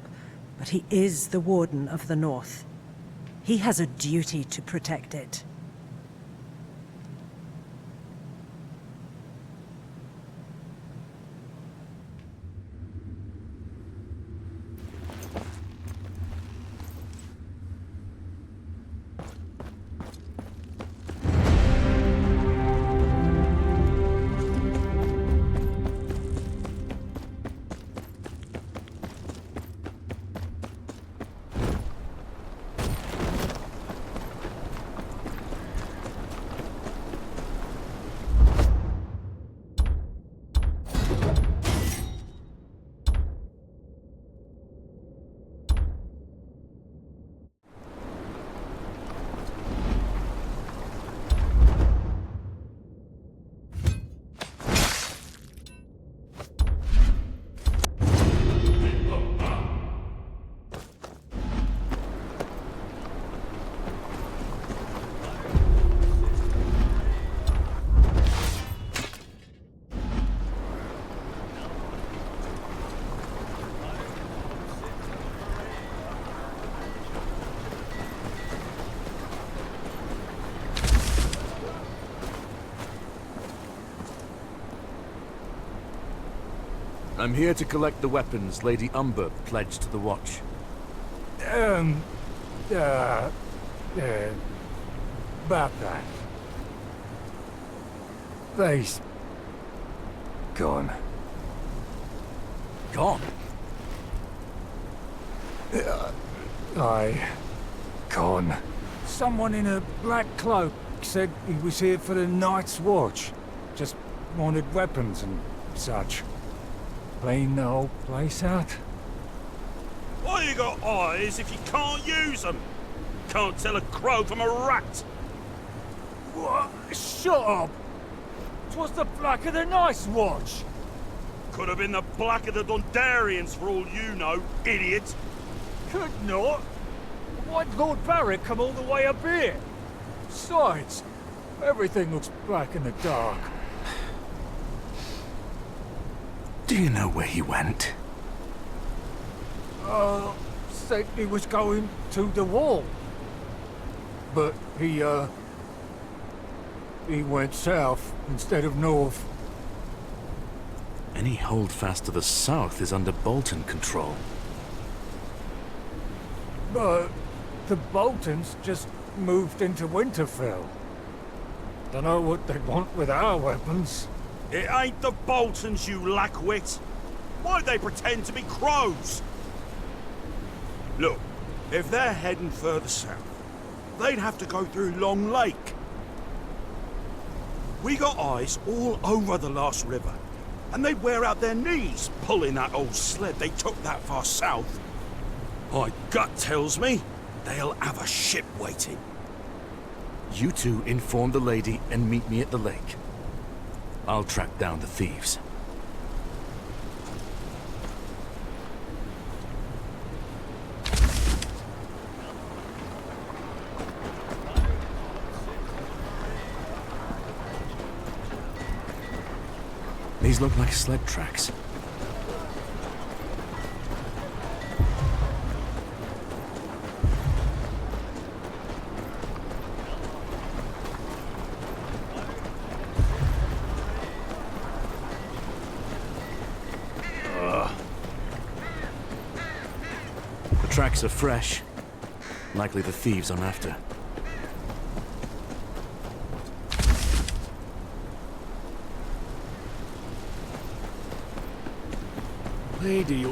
but he is the Warden of the North. He has a duty to protect it. I'm here to collect the weapons Lady Umber pledged to the Watch. About that. They's gone. Gone? Gone. Someone in a black cloak said he was here for the Night's Watch. Just wanted weapons and such. Clean the whole place out. Why you got eyes if you can't use them? Can't tell a crow from a rat. What? Shut up! 'Twas the Black of the Night's Watch. Could have been the Black of the Dundarians for all you know, idiot. Could not. Why'd Lord Barrick come all the way up here? Besides, everything looks black in the dark. Do you know where he went? Said he was going to the wall. But he went south instead of north. Any holdfast to the south is under Bolton control. But the Boltons just moved into Winterfell. Dunno what they want with our weapons. It ain't the Boltons, you lackwit. Why'd they pretend to be crows? Look, if they're heading further south, they'd have to go through Long Lake. We got eyes all over the last river, and they'd wear out their knees pulling that old sled they took that far south. My gut tells me they'll have a ship waiting. You two inform the lady and meet me at the lake. I'll track down the thieves. These look like sled tracks. The tracks are fresh. Likely the thieves I'm after. Lady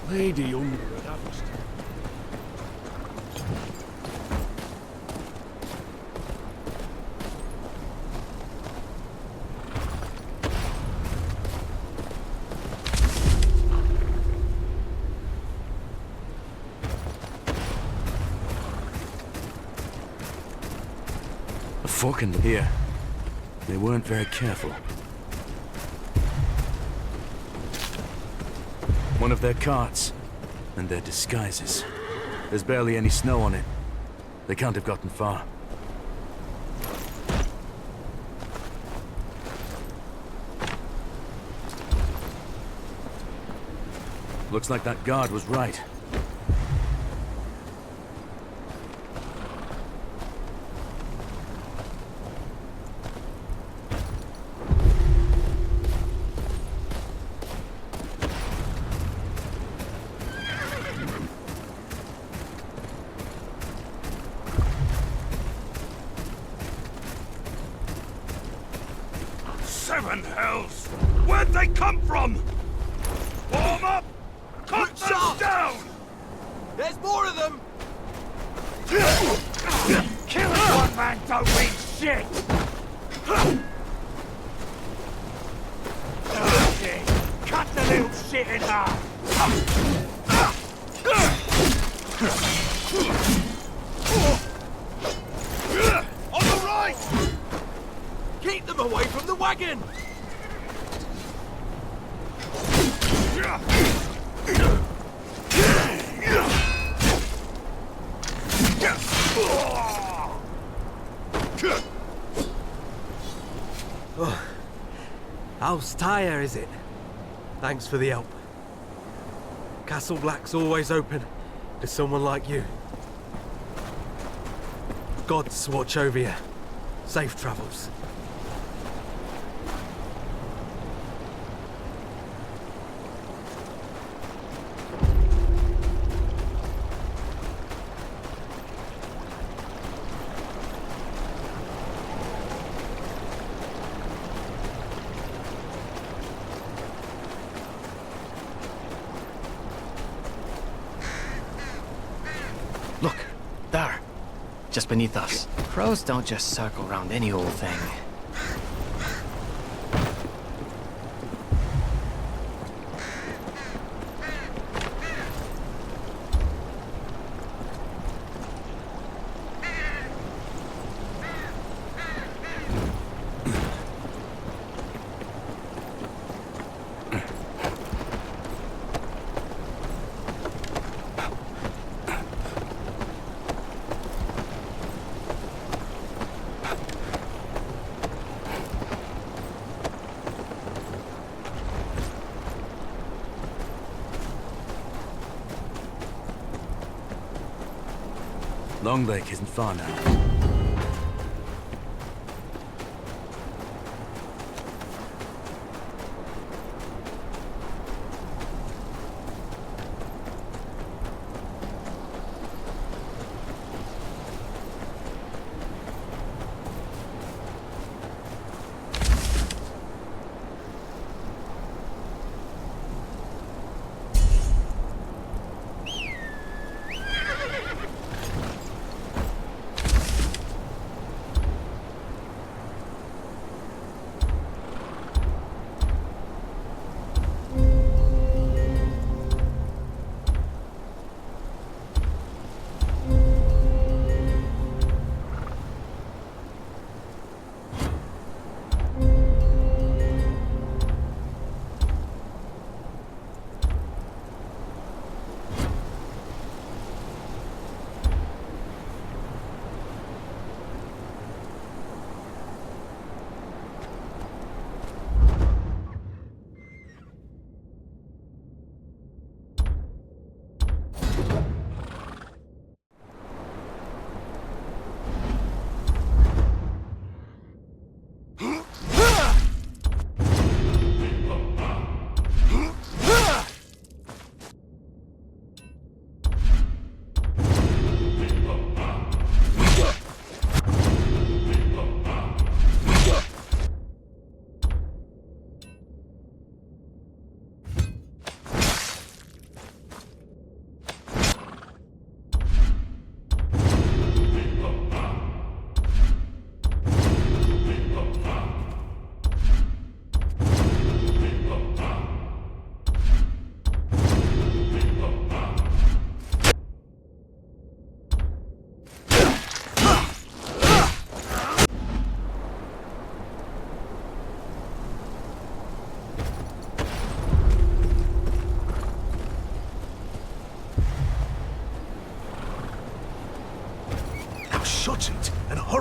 Lady A fork in here. They weren't very careful. One of their carts, and their disguises. There's barely any snow on it. They can't have gotten far. Looks like that guard was right. Seven hells! Where'd they come from? Warm up! Cut them down! There's more of them! Killing one man don't mean shit! Cut the little shit in half! On the right! Keep them away from the wagon! Oh, how's Tyre, is it? Thanks for the help. Castle Black's always open to someone like you. Gods watch over you. Safe travels. Look, there. Just beneath us. Crows don't just circle around any old thing. Long Lake isn't far now.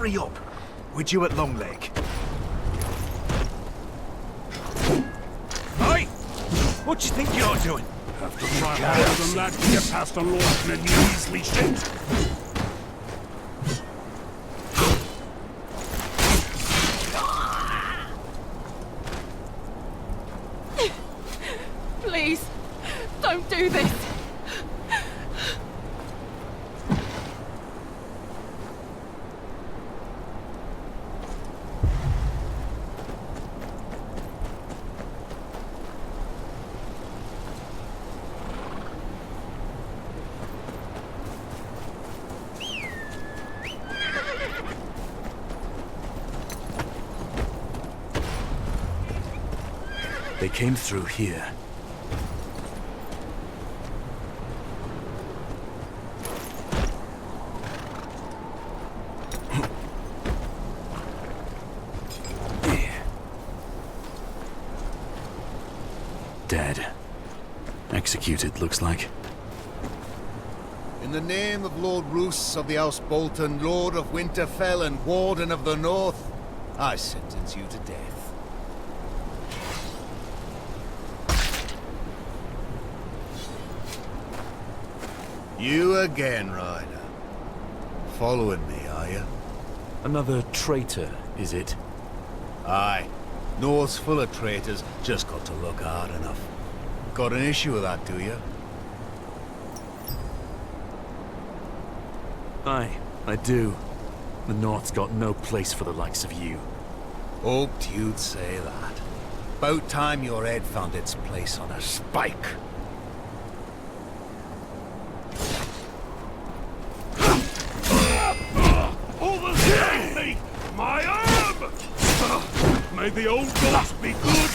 hurry up. We're due at Long Lake. Hey! What do you think you're doing? Have to try harder than that to get past a lordman, you measly shit. Please, don't do this. They came through here. Dead. Executed, looks like. In the name of Lord Roos of the House Bolton, Lord of Winterfell and Warden of the North, I sentence you to death. You again, Ryder. Following me, are you? Another traitor, is it? Aye. North's full of traitors, just got to look hard enough. Got an issue with that, do you? Aye, I do. The North's got no place for the likes of you. Hoped you'd say that. About time your head found its place on a spike. Overstand me! My arm! May the old gods be good!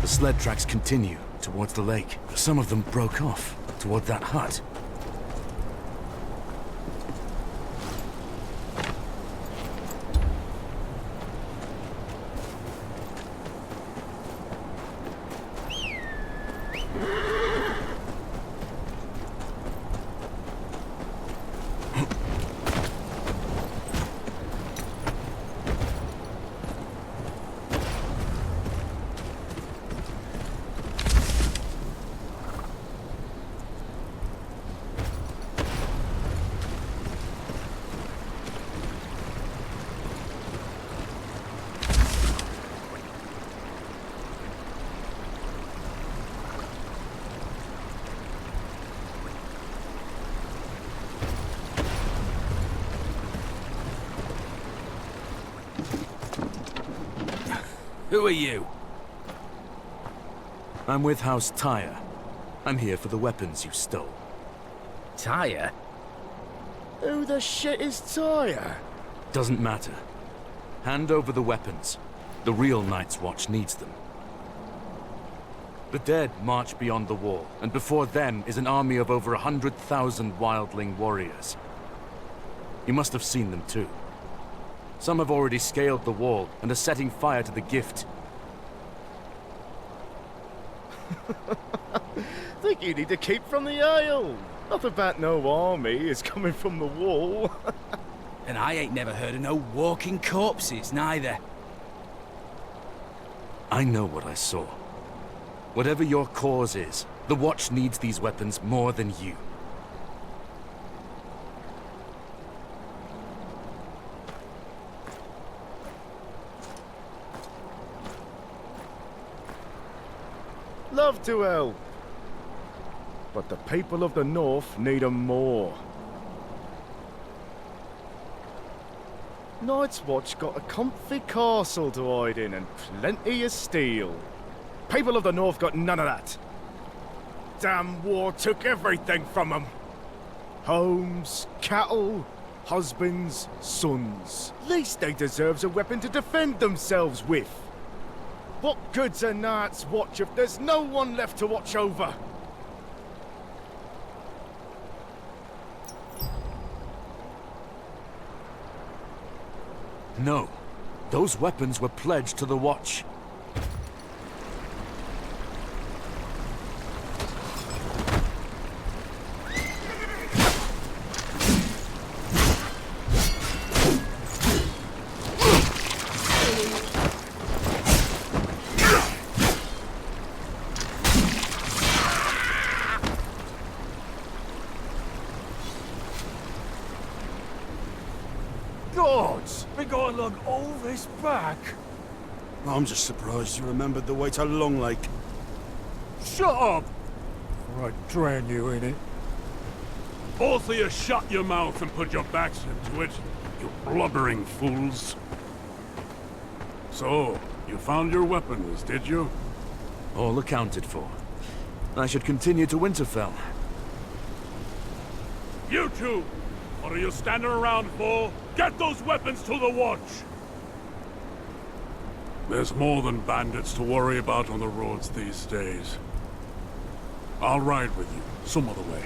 The sled tracks continue towards the lake. Some of them broke off toward that hut. Who are you? I'm with House Tyre. I'm here for the weapons you stole. Tyre? Who the shit is Tyre? Doesn't matter. Hand over the weapons. The real Night's Watch needs them. The dead march beyond the wall, and before them is an army of over 100,000 wildling warriors. You must have seen them too. Some have already scaled the wall and are setting fire to the gift. Think you need to keep from the Isle. Not about no army is coming from the wall. And I ain't never heard of no walking corpses, neither. I know what I saw. Whatever your cause is, the Watch needs these weapons more than you. Love to help. But the people of the north need 'em more. Night's Watch got a comfy castle to hide in and plenty of steel. People of the north got none of that. Damn war took everything from 'em. Homes, cattle, husbands, sons. Least they deserves a weapon to defend themselves with. What good's a Night's Watch if there's no one left to watch over? No. Those weapons were pledged to the Watch. Gods! We gotta look all this back. I'm just surprised you remembered the way to Long Lake. Shut up! Or I'd drown you in it. Both of you shut your mouth and put your backs into it, you blubbering fools. So, you found your weapons, did you? All accounted for. I should continue to Winterfell. You two! What are you standing around for? Get those weapons to the Watch! There's more than bandits to worry about on the roads these days. I'll ride with you, some other way.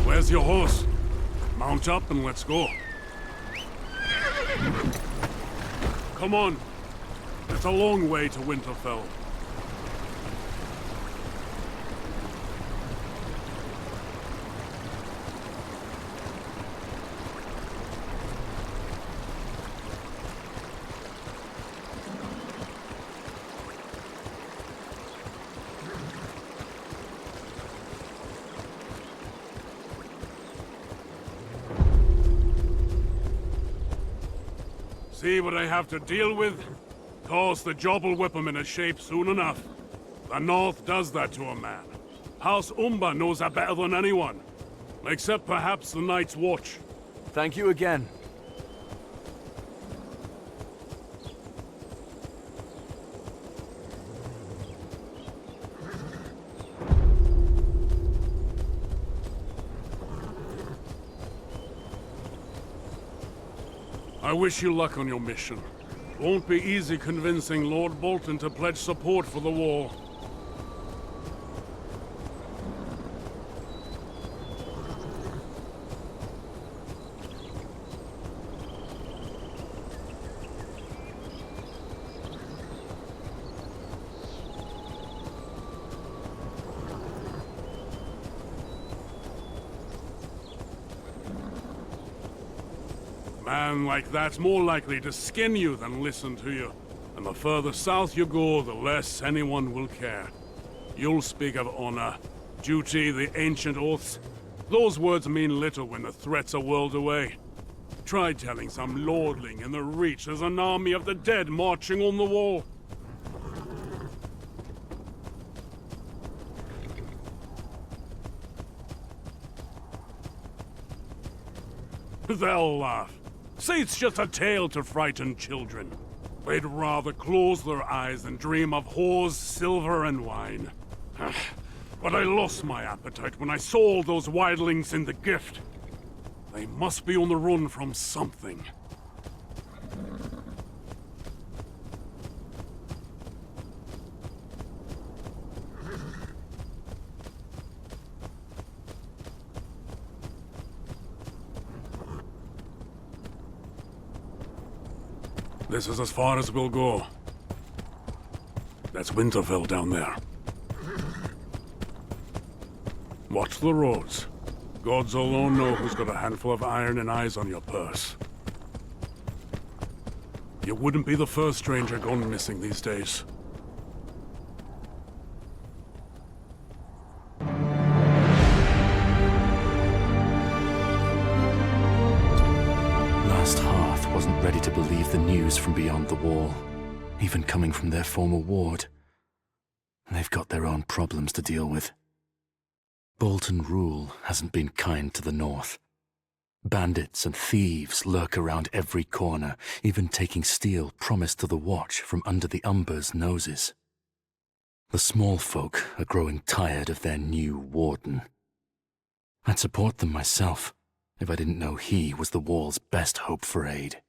Where's your horse? Mount up and let's go. Come on. It's a long way to Winterfell. See what I have to deal with? Course, the job'll whip him into shape soon enough. The North does that to a man. House Umber knows that better than anyone. Except perhaps the Night's Watch. Thank you again. I wish you luck on your mission. Won't be easy convincing Lord Bolton to pledge support for the war. Man like that's more likely to skin you than listen to you. And the further south you go, the less anyone will care. You'll speak of honor. Duty, the ancient oaths. Those words mean little when the threats are whirled away. Try telling some lordling in the Reach there's an army of the dead marching on the wall. They'll laugh. Say it's just a tale to frighten children. They'd rather close their eyes than dream of whores, silver, and wine. But I lost my appetite when I saw all those wildlings in the gift. They must be on the run from something. This is as far as we'll go. That's Winterfell down there. Watch the roads. Gods alone know who's got a handful of iron and eyes on your purse. You wouldn't be the first stranger gone missing these days. Last Hearth wasn't ready to believe the news from beyond the wall, even coming from their former ward. They've got their own problems to deal with. Bolton rule hasn't been kind to the north. Bandits and thieves lurk around every corner, even taking steel promised to the Watch from under the Umber's noses. The small folk are growing tired of their new warden. I'd support them myself if I didn't know he was the wall's best hope for aid.